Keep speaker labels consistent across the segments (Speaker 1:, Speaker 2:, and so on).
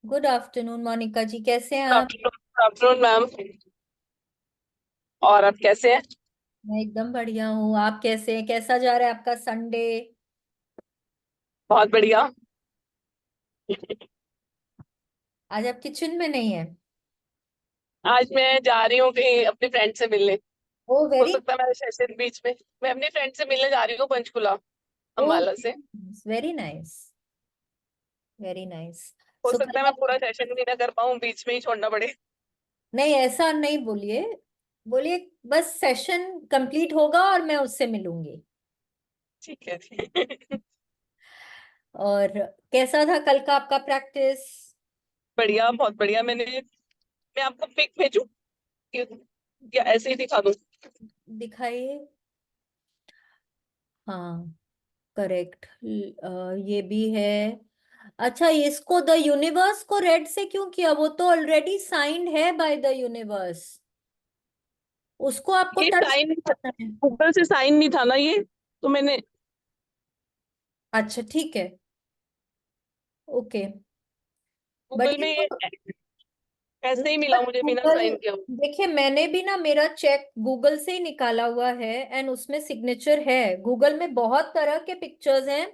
Speaker 1: Good afternoon Monika जी, कैसे हैं आप?
Speaker 2: Good afternoon ma'am. और आप कैसे हैं?
Speaker 1: मैं एकदम बढ़िया हूँ। आप कैसे हैं? कैसा जा रहा है आपका संडे?
Speaker 2: बहुत बढ़िया।
Speaker 1: आज आप किचन में नहीं है?
Speaker 2: आज मैं जा रही हूँ कहीं अपनी फ्रेंड से मिलने।
Speaker 1: ओ
Speaker 2: हो
Speaker 1: वेरी
Speaker 2: सकता है मेरे सेशन बीच में। मैं अपनी फ्रेंड से मिलने जा रही हूँ पंचकुला,
Speaker 1: ओ
Speaker 2: अम्बाला से।
Speaker 1: Very nice, very nice.
Speaker 2: हो
Speaker 1: सो
Speaker 2: सकता
Speaker 1: कल
Speaker 2: है मैं
Speaker 1: आप,
Speaker 2: पूरा सेशन भी ना कर पाऊँ, बीच में ही छोड़ना पड़े।
Speaker 1: नहीं ऐसा नहीं बोलिए। बोलिए बस सेशन कंप्लीट होगा और मैं उससे मिलूंगी।
Speaker 2: ठीक है, ठीक।
Speaker 1: और कैसा था कल का आपका प्रैक्टिस?
Speaker 2: बढ़िया, बहुत बढ़िया। मैं आपको पिक भेजूं या ऐसे ही दिखा दूं?
Speaker 1: दिखाइए। हाँ, करेक्ट। ये भी है। अच्छा, इसको द यूनिवर्स को रेड से क्यों किया? वो तो ऑलरेडी साइंड है बाय द यूनिवर्स। उसको आपको
Speaker 2: ये
Speaker 1: टच
Speaker 2: साइन
Speaker 1: करना है।
Speaker 2: ऊपर से साइन नहीं था ना ये, तो मैंने।
Speaker 1: अच्छा ठीक है, ओके। बट
Speaker 2: गूगल
Speaker 1: ये
Speaker 2: में
Speaker 1: तो,
Speaker 2: ये ऐसे ही मिला
Speaker 1: बट
Speaker 2: मुझे बिना
Speaker 1: गूगल,
Speaker 2: साइन किया हुआ।
Speaker 1: देखिए मैंने भी ना मेरा चेक गूगल से ही निकाला हुआ है एंड उसमें सिग्नेचर है। गूगल में बहुत तरह के पिक्चर्स हैं,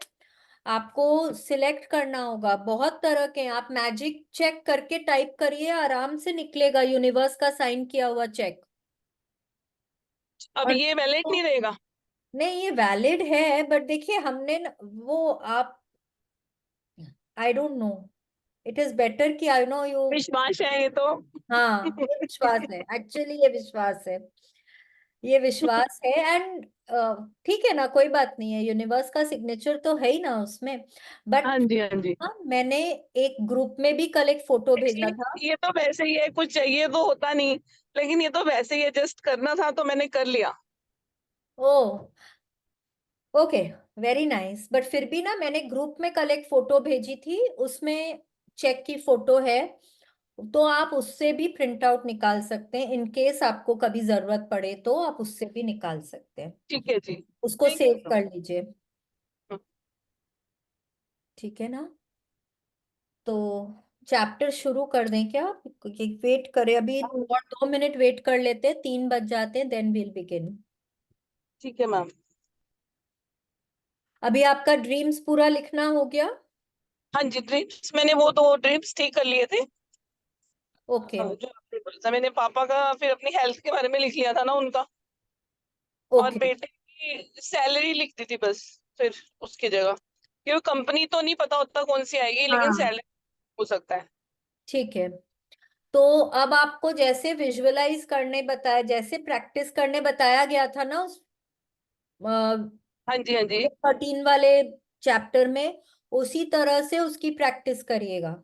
Speaker 1: आपको सिलेक्ट करना होगा। बहुत तरह के हैं। आप मैजिक चेक करके टाइप करिए, आराम से निकलेगा यूनिवर्स का साइन किया हुआ चेक।
Speaker 2: अब
Speaker 1: और
Speaker 2: ये वैलिड नहीं रहेगा?
Speaker 1: नहीं, ये वैलिड है बट देखिए हमने वो आप, I don't know, it is better कि आई नो यू।
Speaker 2: विश्वास है ये तो।
Speaker 1: हाँ, ये विश्वास है, एक्चुअली ये विश्वास है, ये विश्वास है। एंड ठीक है ना, कोई बात नहीं है, यूनिवर्स का सिग्नेचर तो है ही ना उसमें।
Speaker 2: हाँ
Speaker 1: बट
Speaker 2: जी, हाँ जी।
Speaker 1: हाँ, मैंने एक ग्रुप में भी कल एक फोटो भेजा था।
Speaker 2: ये तो वैसे ही है, कुछ चाहिए तो होता नहीं। लेकिन ये तो वैसे ही एडजस्ट करना था तो मैंने कर लिया।
Speaker 1: ओ, ओके, वेरी नाइस। बट फिर भी ना, मैंने ग्रुप में कल एक फोटो भेजी थी, उसमें चेक की फोटो है। तो आप उससे भी प्रिंट आउट निकाल सकते हैं, इन केस आपको कभी जरूरत पड़े तो आप उससे भी निकाल सकते हैं।
Speaker 2: ठीक है जी।
Speaker 1: उसको
Speaker 2: थैंक
Speaker 1: सेव
Speaker 2: यू।
Speaker 1: कर लीजिए, ठीक है ना? तो चैप्टर शुरू कर दें क्या? वेट करें अभी और 2 मिनट वेट कर लेते हैं, 3 बज जाते हैं, देन विल बिगिन।
Speaker 2: ठीक है मैम।
Speaker 1: अभी आपका ड्रीम्स पूरा लिखना हो गया?
Speaker 2: हाँ जी, ड्रिप्स मैंने वो दो ड्रिप्स ठीक कर लिए थे।
Speaker 1: ओके,
Speaker 2: जो आपने बोला था, मैंने पापा का फिर अपनी हेल्थ के बारे में लिख लिया था ना उनका। और
Speaker 1: ओके।
Speaker 2: बेटे की सैलरी लिख दी थी बस। फिर उसकी जगह, क्योंकि कंपनी तो नहीं पता होता कौन सी आएगी, लेकिन
Speaker 1: हाँ
Speaker 2: सैलरी हो सकता है।
Speaker 1: ठीक है। तो अब आपको जैसे विजुअलाइज करने बताया, जैसे प्रैक्टिस करने बताया गया था ना उस
Speaker 2: हाँ जी, हाँ जी।
Speaker 1: 13 वाले चैप्टर में, उसी तरह से उसकी प्रैक्टिस करिएगा।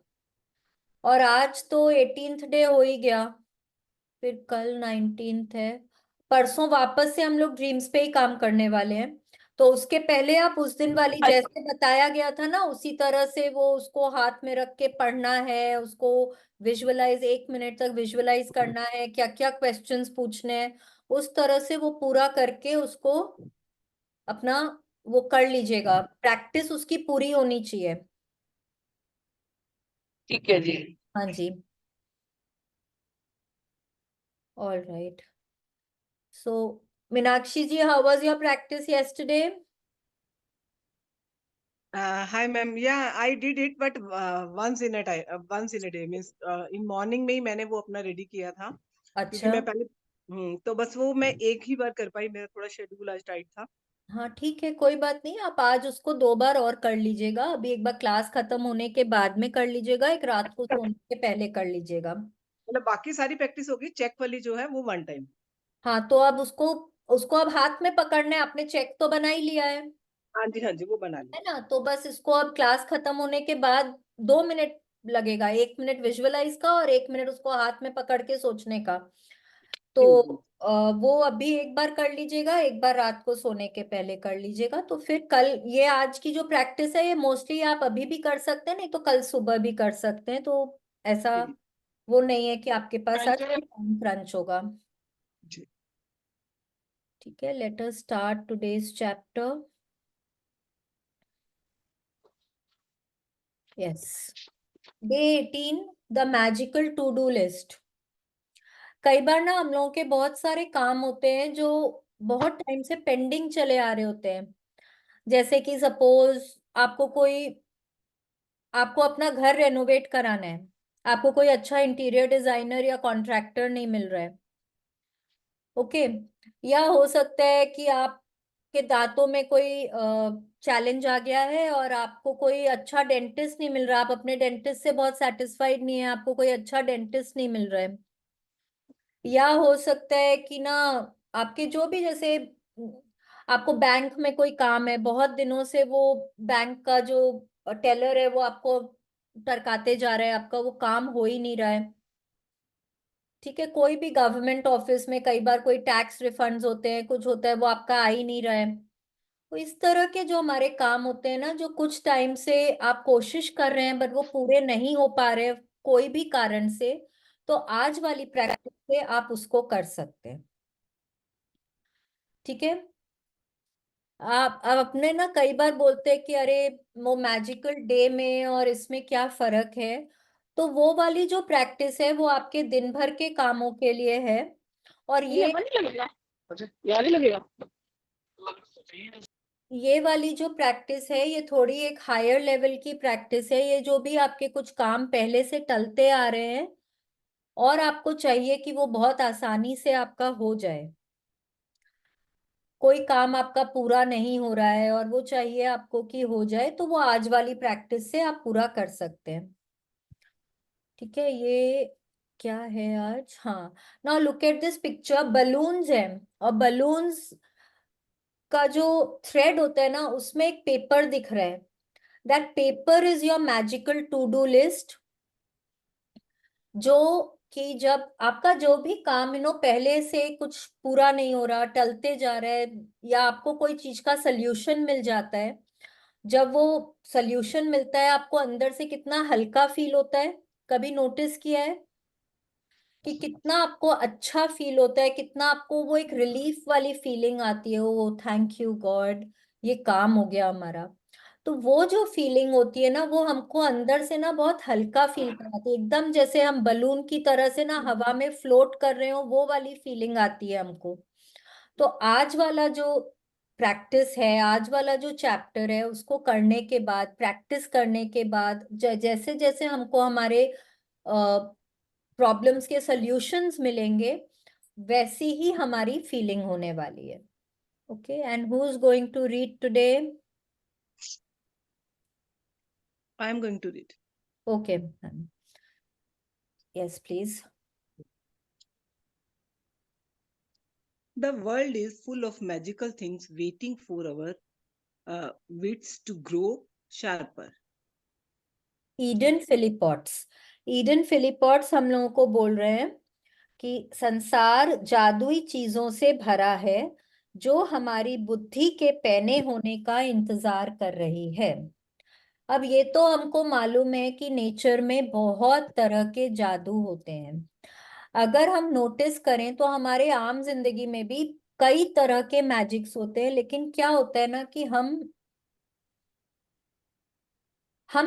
Speaker 1: और आज तो 18th डे हो ही गया, फिर कल 19th है। परसों वापस से हम लोग ड्रीम्स पे ही काम करने वाले हैं। तो उसके पहले आप उस दिन वाली
Speaker 2: अच्छा,
Speaker 1: जैसे बताया गया था ना, उसी तरह से वो उसको हाथ में रख के पढ़ना है, उसको विजुअलाइज, 1 मिनट तक विजुअलाइज करना है, क्या क्या क्वेश्चंस पूछने हैं, उस तरह से वो पूरा करके उसको अपना वो कर लीजिएगा। प्रैक्टिस उसकी पूरी होनी चाहिए।
Speaker 2: ठीक है जी।
Speaker 1: हाँ जी। All right. So Meenakshi ji, how was your practice yesterday?
Speaker 3: Hi ma'am, yeah, I did it, but once in a day means in morning में ही मैंने वो अपना रेडी किया था, क्योंकि
Speaker 1: अच्छा,
Speaker 3: मैं पहले तो बस वो मैं एक ही बार कर पाई, मेरा थोड़ा शेड्यूल आज टाइट था।
Speaker 1: हाँ ठीक है, कोई बात नहीं। आप आज उसको 2 बार और कर लीजिएगा। अभी एक बार क्लास खत्म होने के बाद में कर लीजिएगा, एक रात को सोने के पहले कर लीजिएगा।
Speaker 3: मतलब बाकी सारी प्रैक्टिस होगी, चेक वाली जो है वो वन टाइम।
Speaker 1: हाँ तो अब उसको, उसको अब हाथ में पकड़ना है। आपने चेक तो बना ही लिया
Speaker 3: हाँ जी, हाँ जी, वो बना ली।
Speaker 1: है ना? तो बस इसको अब क्लास खत्म होने के बाद 2 मिनट लगेगा, 1 मिनट विजुअलाइज का और 1 मिनट उसको हाथ में पकड़ के सोचने का। तो
Speaker 3: जी जी।
Speaker 1: वो अभी एक बार कर लीजिएगा, एक बार रात को सोने के पहले कर लीजिएगा। तो फिर कल, ये आज की जो प्रैक्टिस है ये मोस्टली आप अभी भी कर सकते हैं, नहीं तो कल सुबह भी कर सकते हैं। तो ऐसा
Speaker 3: जी
Speaker 1: वो नहीं है कि आपके पास आज
Speaker 2: जी।
Speaker 1: टाइम क्रंच होगा।
Speaker 3: जी।
Speaker 1: ठीक है, let us start today's chapter. Yes, day 18, the magical to do list. कई बार ना हम लोगों के बहुत सारे काम होते हैं जो बहुत टाइम से पेंडिंग चले आ रहे होते हैं। जैसे कि सपोज आपको अपना घर रेनोवेट कराना है, आपको कोई अच्छा इंटीरियर डिजाइनर या कॉन्ट्रैक्टर नहीं मिल रहा है। ओके। या हो सकता है कि आपके दांतों में कोई चैलेंज आ गया है और आपको कोई अच्छा डेंटिस्ट नहीं मिल रहा, आप अपने डेंटिस्ट से बहुत सेटिस्फाइड नहीं है, आपको कोई अच्छा डेंटिस्ट नहीं मिल रहा है। या हो सकता है कि ना आपके जो भी जैसे आपको बैंक में कोई काम है, बहुत दिनों से वो बैंक का जो टेलर है वो आपको टरकाते जा रहा है, आपका वो काम हो ही नहीं रहा है। ठीक है, कोई भी गवर्नमेंट ऑफिस में कई बार कोई टैक्स रिफंड्स होते हैं, कुछ होता है वो आपका आ ही नहीं रहा है। तो इस तरह के जो हमारे काम होते हैं ना, जो कुछ टाइम से आप कोशिश कर रहे हैं बट वो पूरे नहीं हो पा रहे कोई भी कारण से, तो आज वाली प्रैक्टिस से आप उसको कर सकते हैं। ठीक है। आप अब अपने ना कई बार बोलते हैं कि अरे वो मैजिकल डे में और इसमें क्या फर्क है। तो वो वाली जो प्रैक्टिस है वो आपके दिन भर के कामों के लिए है। और
Speaker 2: नहीं लगेगा मुझे, यार नहीं लगेगा।
Speaker 1: ये वाली जो प्रैक्टिस है ये थोड़ी एक हायर लेवल की प्रैक्टिस है। ये जो भी आपके कुछ काम पहले से टलते आ रहे हैं और आपको चाहिए कि वो बहुत आसानी से आपका हो जाए, कोई काम आपका पूरा नहीं हो रहा है और वो चाहिए आपको कि हो जाए, तो वो आज वाली प्रैक्टिस से आप पूरा कर सकते हैं। ठीक है। ये क्या है आज, हाँ। Now look at this picture, balloons है। और बलून्स का जो थ्रेड होता है ना उसमें एक पेपर दिख रहा है। That paper is your magical to do list. जो कि जब आपका जो भी काम पहले से कुछ पूरा नहीं हो रहा, टलते जा रहा है, या आपको कोई चीज का सल्यूशन मिल जाता है, जब वो सल्यूशन मिलता है आपको अंदर से कितना हल्का फील होता है। कभी नोटिस किया है कि कितना आपको अच्छा फील होता है, कितना आपको वो एक रिलीफ वाली फीलिंग आती है, ओ थैंक यू गॉड, ये काम हो गया हमारा। तो वो जो फीलिंग होती है ना वो हमको अंदर से ना बहुत हल्का फील कराती है, एकदम जैसे हम बलून की तरह से ना हवा में फ्लोट कर रहे हो, वो वाली फीलिंग आती है हमको। तो आज वाला जो प्रैक्टिस है, आज वाला जो चैप्टर है, उसको करने के बाद, प्रैक्टिस करने के बाद, जैसे जैसे हमको हमारे प्रॉब्लम्स के सॉल्यूशंस मिलेंगे, वैसी ही हमारी फीलिंग होने वाली है। Okay, and who is going to read today?
Speaker 3: I am going to read.
Speaker 1: Okay, yes please.
Speaker 3: The world is full of magical things waiting for our wits to grow sharper.
Speaker 1: Eden Phillpotts. Eden Phillpotts हम लोगों को बोल रहे हैं कि संसार जादुई चीजों से भरा है जो हमारी बुद्धि के पैने होने का इंतजार कर रही है। अब ये तो हमको मालूम है कि नेचर में बहुत तरह के जादू होते हैं। अगर हम नोटिस करें तो हमारे आम जिंदगी में भी कई तरह के मैजिक्स होते हैं, लेकिन क्या होता है ना कि हम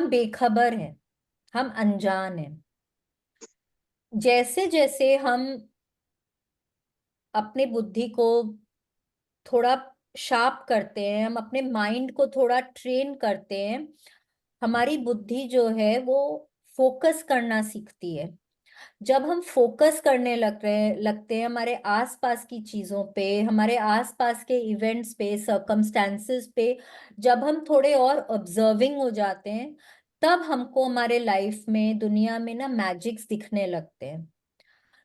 Speaker 1: बेखबर हैं, हम अनजान हैं। जैसे जैसे हम अपने बुद्धि को थोड़ा शार्प करते हैं, हम अपने माइंड को थोड़ा ट्रेन करते हैं, हमारी बुद्धि जो है वो फोकस करना सीखती है। जब हम फोकस करने लगते हैं हमारे आसपास की चीजों पे, हमारे आसपास के इवेंट्स पे, सर्कमस्टेंसेस पे, जब हम थोड़े और ऑब्जर्विंग हो जाते हैं, तब हमको हमारे लाइफ में, दुनिया में ना मैजिक्स दिखने लगते हैं।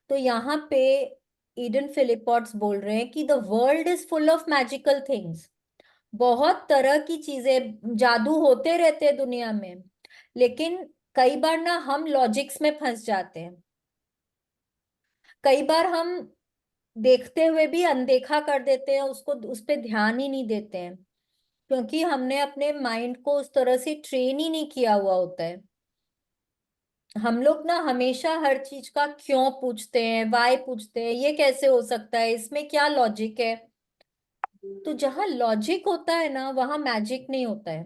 Speaker 1: तो यहाँ पे ईडन फिलिपॉट्स बोल रहे हैं कि the world is full of magical things. बहुत तरह की चीजें, जादू होते रहते हैं दुनिया में, लेकिन कई बार ना हम लॉजिक्स में फंस जाते हैं। कई बार हम देखते हुए भी अनदेखा कर देते हैं उसको, उस पे ध्यान ही नहीं देते हैं, क्योंकि हमने अपने माइंड को उस तरह से ट्रेन ही नहीं किया हुआ होता है। हम लोग ना हमेशा हर चीज का क्यों पूछते हैं, वाई पूछते हैं, ये कैसे हो सकता है, इसमें क्या लॉजिक है। तो जहां लॉजिक होता है ना वहां मैजिक नहीं होता है।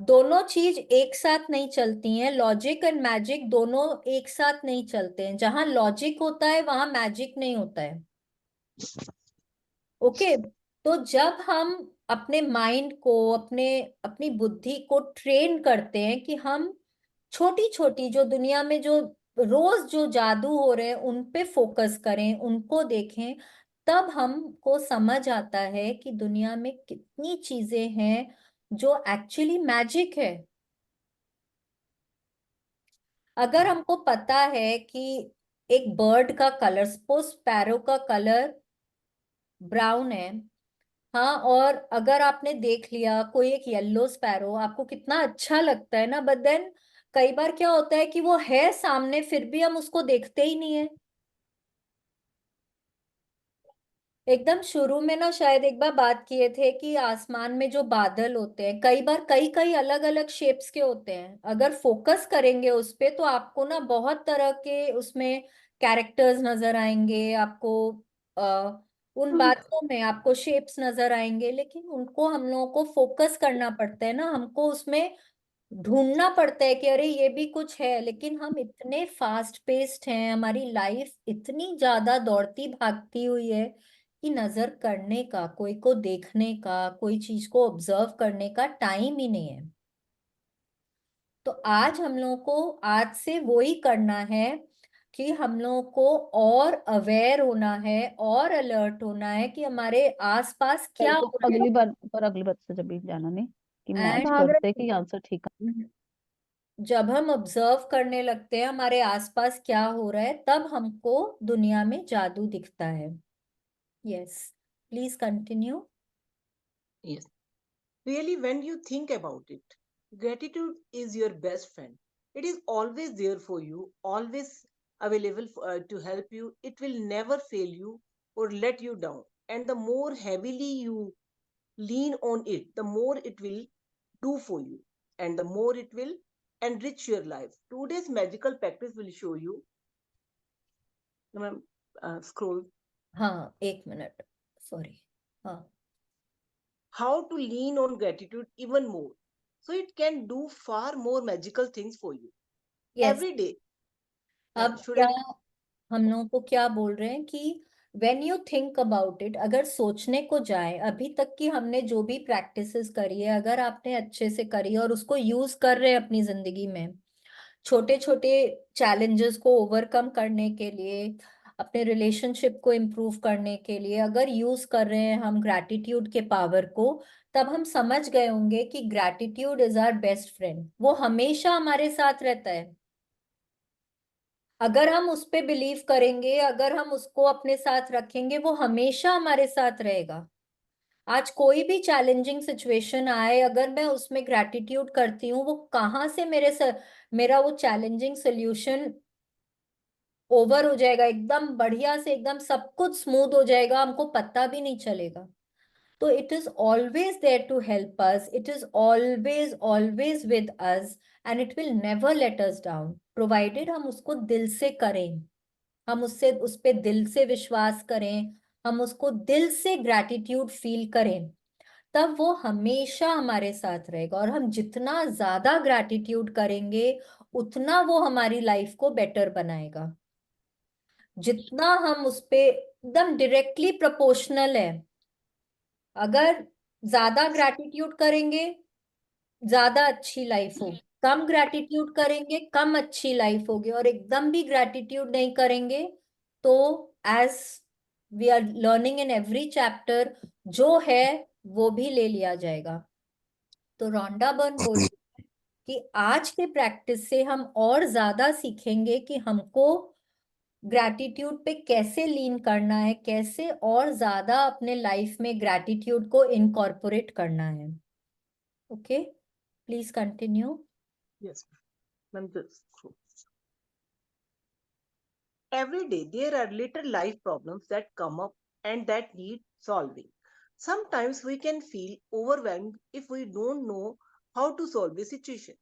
Speaker 1: दोनों चीज एक साथ नहीं चलती हैं, लॉजिक एंड मैजिक दोनों एक साथ नहीं चलते हैं। जहां लॉजिक होता है वहां मैजिक नहीं होता है। ओके, तो जब हम अपने माइंड को, अपनी बुद्धि को ट्रेन करते हैं कि हम छोटी छोटी जो दुनिया में जो रोज जो जादू हो रहे हैं उन पे फोकस करें, उनको देखें, तब हमको समझ आता है कि दुनिया में कितनी चीजें हैं जो एक्चुअली मैजिक है। अगर हमको पता है कि एक बर्ड का कलर, सपोज स्पैरो का कलर ब्राउन है, हाँ, और अगर आपने देख लिया कोई एक येलो स्पैरो, आपको कितना अच्छा लगता है ना, बट देन कई बार क्या होता है कि वो है सामने फिर भी हम उसको देखते ही नहीं है। एकदम शुरू में ना शायद एक बार बात किए थे कि आसमान में जो बादल होते हैं कई बार कई कई अलग अलग शेप्स के होते हैं। अगर फोकस करेंगे उस पे तो आपको ना बहुत तरह के उसमें कैरेक्टर्स नजर आएंगे, आपको उन बातों में आपको शेप्स नजर आएंगे, लेकिन उनको हम लोगों को फोकस करना पड़ता है ना, हमको उसमें ढूंढना पड़ता है कि अरे ये भी कुछ है। लेकिन हम इतने फास्ट पेस्ड हैं, हमारी लाइफ इतनी ज्यादा दौड़ती भागती हुई है कि नजर करने का, कोई को देखने का, कोई चीज को ऑब्जर्व करने का टाइम ही नहीं है। तो आज हम लोगों को आज से वो ही करना है कि हम लोगों को और अवेयर होना है और अलर्ट होना है कि हमारे आसपास क्या
Speaker 4: तो
Speaker 1: हो रहा
Speaker 4: अगली बार से जब भी जाना नहीं कि
Speaker 1: है।
Speaker 4: मैच
Speaker 1: एंड
Speaker 4: करते कि आंसर ठीक है।
Speaker 1: जब हम ऑब्जर्व करने लगते हैं हमारे आसपास क्या हो रहा है, तब हमको दुनिया में जादू दिखता है। Yes, please continue.
Speaker 3: Yes. Really, when you think about it, gratitude is your best friend. It is always there for you, always available to help you. It will never fail you or let you down. And the more heavily you lean on it, the more it will do for you and the more it will enrich your life. Today's magical practice will show you. Ma'am, scroll.
Speaker 1: हाँ, एक minute, sorry. हाँ,
Speaker 3: How to lean on gratitude even more. So it can do far more magical things for you
Speaker 1: yes.
Speaker 3: every day.
Speaker 1: अब क्या
Speaker 3: Shouldn't
Speaker 1: हम लोगों को क्या बोल रहे हैं कि when you think about it, अगर सोचने को जाए, अभी तक की हमने जो भी प्रैक्टिसेस करी है अगर आपने अच्छे से करी है और उसको यूज कर रहे हैं अपनी जिंदगी में, छोटे छोटे चैलेंजेस को ओवरकम करने के लिए, अपने रिलेशनशिप को इम्प्रूव करने के लिए अगर यूज कर रहे हैं हम ग्रैटिट्यूड के पावर को, तब हम समझ गए होंगे कि gratitude is our best friend. वो हमेशा हमारे साथ रहता है। अगर हम उस पे बिलीव करेंगे, अगर हम उसको अपने साथ रखेंगे, वो हमेशा हमारे साथ रहेगा। आज कोई भी चैलेंजिंग सिचुएशन आए, अगर मैं उसमें ग्रैटिट्यूड करती हूँ, वो कहाँ से मेरा वो चैलेंजिंग सोल्यूशन ओवर हो जाएगा, एकदम बढ़िया से, एकदम सब कुछ स्मूथ हो जाएगा, हमको पता भी नहीं चलेगा। तो it is always there to help us, it is always always with us, and it will never let us down, provided हम उसको दिल से करें, हम उस पे दिल से विश्वास करें, हम उसको दिल से ग्रैटिट्यूड फील करें, तब वो हमेशा हमारे साथ रहेगा। और हम जितना ज्यादा ग्रैटिट्यूड करेंगे उतना वो हमारी लाइफ को बेटर बनाएगा। जितना हम उस पे एकदम डायरेक्टली प्रोपोर्शनल है। अगर ज्यादा ग्रैटिट्यूड करेंगे ज्यादा अच्छी लाइफ होगी, कम ग्रैटिट्यूड करेंगे कम अच्छी लाइफ होगी, और एकदम भी ग्रैटिट्यूड नहीं करेंगे तो, as we are learning in every chapter, जो है वो भी ले लिया जाएगा। तो रोंडा बर्न बोल रही है कि आज के प्रैक्टिस से हम और ज्यादा सीखेंगे कि हमको ग्रैटिट्यूड पे कैसे लीन करना है, कैसे और ज्यादा अपने लाइफ में ग्रैटिट्यूड को इनकॉर्पोरेट करना है। Okay, please continue.
Speaker 3: yes, ma'am, just scroll. Every day there are little life problems that come up and that need solving. Sometimes we can feel overwhelmed if we don't know how to solve the situation.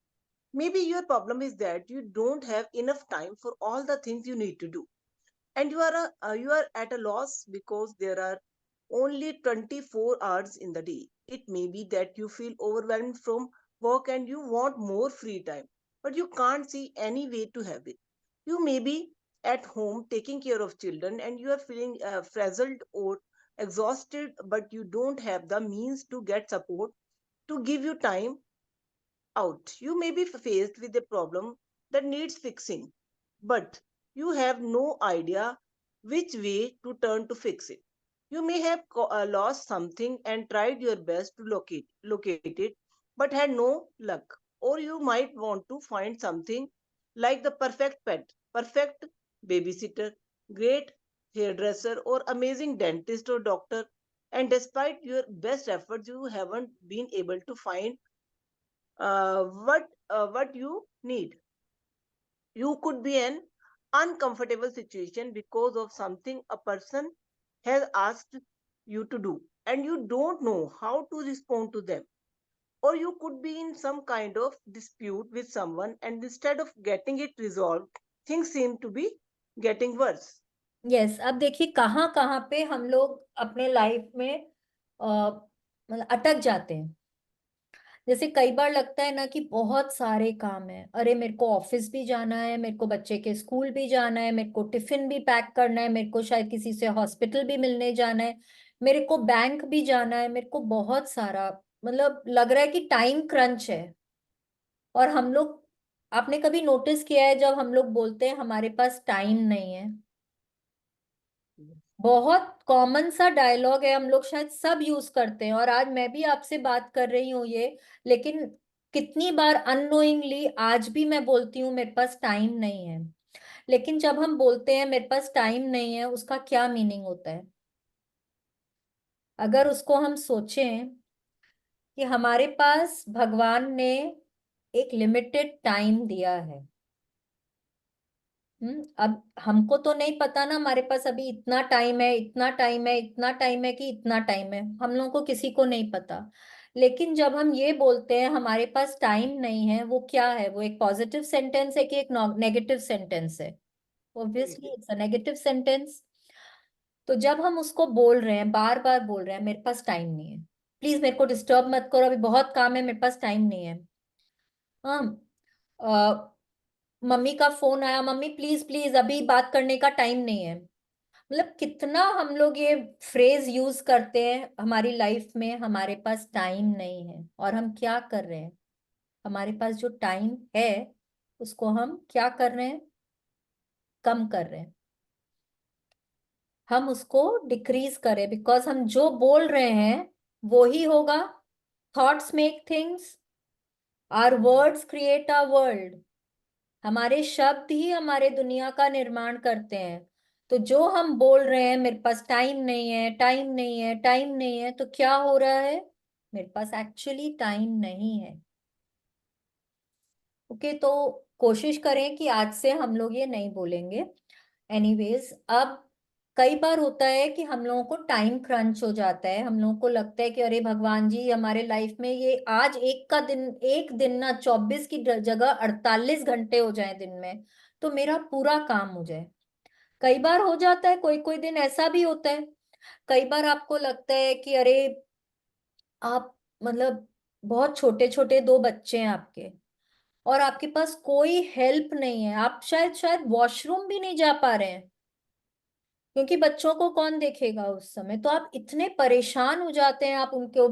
Speaker 3: Maybe your problem is that you don't have enough time for all the things you need to do, and you are at a loss because there are only 24 hours in the day. It may be that you feel overwhelmed from work and you want more free time, but you can't see any way to have it. You may be at home taking care of children and you are feeling frazzled or exhausted, but you don't have the means to get support to give you time out. You may be faced with a problem that needs fixing, but you have no idea which way to turn to fix it. You may have lost something and tried your best to locate it, but had no luck. Or you might want to find something like the perfect pet, perfect babysitter, great hairdresser, or amazing dentist or doctor. And despite your best efforts, you haven't been able to find what you need. You could be an uncomfortable situation because of something a person has asked you to do and you don't know how to respond to them. Or you could be in some kind of dispute with someone and instead of getting it resolved, things seem to be getting worse.
Speaker 1: Yes, अब देखिए कहाँ कहाँ पे हम लोग अपने life में मतलब अटक जाते हैं। जैसे कई बार लगता है ना कि बहुत सारे काम है, अरे मेरे को ऑफिस भी जाना है, मेरे को बच्चे के स्कूल भी जाना है, मेरे को टिफिन भी पैक करना है, मेरे को शायद किसी से हॉस्पिटल भी मिलने जाना है, मेरे को बैंक भी जाना है, मेरे को बहुत सारा मतलब लग रहा है कि टाइम क्रंच है। और हम लोग, आपने कभी नोटिस किया है जब हम लोग बोलते हैं हमारे पास टाइम नहीं है, बहुत कॉमन सा डायलॉग है, हम लोग शायद सब यूज करते हैं, और आज मैं भी आपसे बात कर रही हूँ ये, लेकिन कितनी बार अननोइंगली आज भी मैं बोलती हूँ मेरे पास टाइम नहीं है। लेकिन जब हम बोलते हैं मेरे पास टाइम नहीं है, उसका क्या मीनिंग होता है? अगर उसको हम सोचें कि हमारे पास भगवान ने एक लिमिटेड टाइम दिया है। अब हमको तो नहीं पता ना हमारे पास अभी इतना टाइम है, इतना टाइम है, इतना टाइम है कि इतना टाइम है, हम लोगों को किसी को नहीं पता। लेकिन जब हम ये बोलते हैं हमारे पास टाइम नहीं है, वो क्या है? वो एक पॉजिटिव सेंटेंस है कि एक नेगेटिव सेंटेंस है? Obviously it's a negative sentence. तो जब हम उसको बोल रहे हैं, बार बार बोल रहे हैं मेरे पास टाइम नहीं है, प्लीज मेरे को डिस्टर्ब मत करो, अभी बहुत काम है, मेरे पास टाइम नहीं है। हाँ, मम्मी का फोन आया, मम्मी प्लीज प्लीज अभी बात करने का टाइम नहीं है। मतलब कितना हम लोग ये फ्रेज यूज करते हैं हमारी लाइफ में, हमारे पास टाइम नहीं है, और हम क्या कर रहे हैं? हमारे पास जो टाइम है उसको हम क्या कर रहे हैं? कम कर रहे हैं। हम उसको डिक्रीज करें, बिकॉज हम जो बोल रहे हैं वो ही होगा। Thoughts make things, our words create our world. हमारे शब्द ही हमारे दुनिया का निर्माण करते हैं। तो जो हम बोल रहे हैं मेरे पास टाइम नहीं है, टाइम नहीं है, टाइम नहीं है, तो क्या हो रहा है? मेरे पास एक्चुअली टाइम नहीं है। ओके, तो कोशिश करें कि आज से हम लोग ये नहीं बोलेंगे। एनीवेज, अब कई बार होता है कि हम लोगों को टाइम क्रंच हो जाता है, हम लोगों को लगता है कि अरे भगवान जी, हमारे लाइफ में ये आज एक दिन ना 24 की जगह 48 घंटे हो जाए दिन में, तो मेरा पूरा काम हो जाए। कई बार हो जाता है, कोई कोई दिन ऐसा भी होता है। कई बार आपको लगता है कि अरे आप मतलब बहुत छोटे छोटे दो बच्चे हैं आपके, और आपके पास कोई हेल्प नहीं है, आप शायद शायद वॉशरूम भी नहीं जा पा रहे हैं, क्योंकि बच्चों को कौन देखेगा उस समय। तो आप इतने परेशान हो जाते हैं, आप उनको,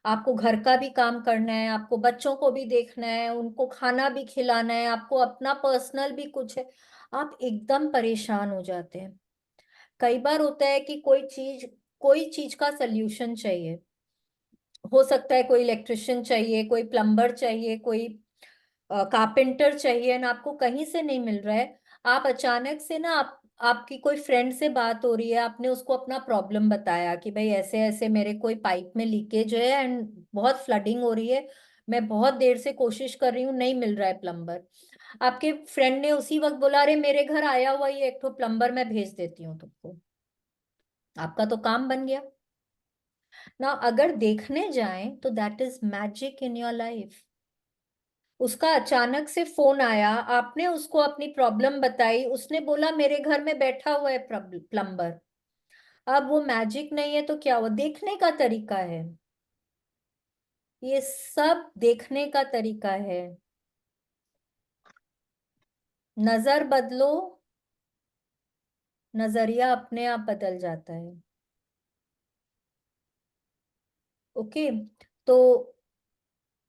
Speaker 1: आपको घर का भी काम करना है, आपको बच्चों को भी देखना है, उनको खाना भी खिलाना है, आपको अपना पर्सनल भी कुछ है, आप एकदम परेशान हो जाते हैं। कई बार होता है कि कोई चीज का सल्यूशन चाहिए, हो सकता है कोई इलेक्ट्रिशियन चाहिए, कोई प्लम्बर चाहिए, कोई कारपेंटर चाहिए, ना आपको कहीं से नहीं मिल रहा है। आप अचानक से ना, आपकी कोई फ्रेंड से बात हो रही है, आपने उसको अपना प्रॉब्लम बताया कि भाई ऐसे ऐसे मेरे कोई पाइप में लीकेज है एंड बहुत फ्लडिंग हो रही है, मैं बहुत देर से कोशिश कर रही हूँ, नहीं मिल रहा है प्लम्बर। आपके फ्रेंड ने उसी वक्त बोला, अरे मेरे घर आया हुआ ये एक तो प्लम्बर, मैं भेज देती हूँ तुमको। आपका तो काम बन गया ना। अगर देखने जाएं तो that is magic in your life. उसका अचानक से फोन आया, आपने उसको अपनी प्रॉब्लम बताई, उसने बोला मेरे घर में बैठा हुआ है प्लम्बर। अब वो मैजिक नहीं है तो क्या हुआ? देखने का तरीका है। ये सब देखने का तरीका है। नजर बदलो, नजरिया अपने आप बदल जाता है। ओके, तो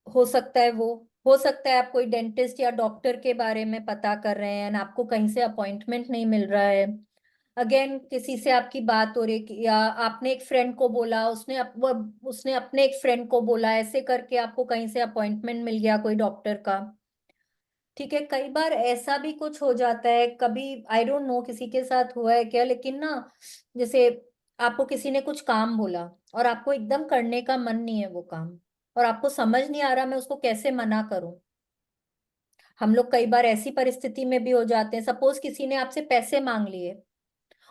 Speaker 1: हो सकता है हो सकता है आप कोई डेंटिस्ट या डॉक्टर के बारे में पता कर रहे हैं and आपको कहीं से अपॉइंटमेंट नहीं मिल रहा है। अगेन किसी से आपकी बात हो रही है या आपने एक फ्रेंड को बोला, उसने अपने एक फ्रेंड को बोला, ऐसे करके आपको कहीं से अपॉइंटमेंट मिल गया कोई डॉक्टर का। ठीक है, कई बार ऐसा भी कुछ हो जाता है, कभी आई डोंट नो किसी के साथ हुआ है क्या, लेकिन ना जैसे आपको किसी ने कुछ काम बोला और आपको एकदम करने का मन नहीं है वो काम, और आपको समझ नहीं आ रहा मैं उसको कैसे मना करूं। हम लोग कई बार ऐसी परिस्थिति में भी हो जाते हैं, सपोज किसी ने आपसे पैसे मांग लिए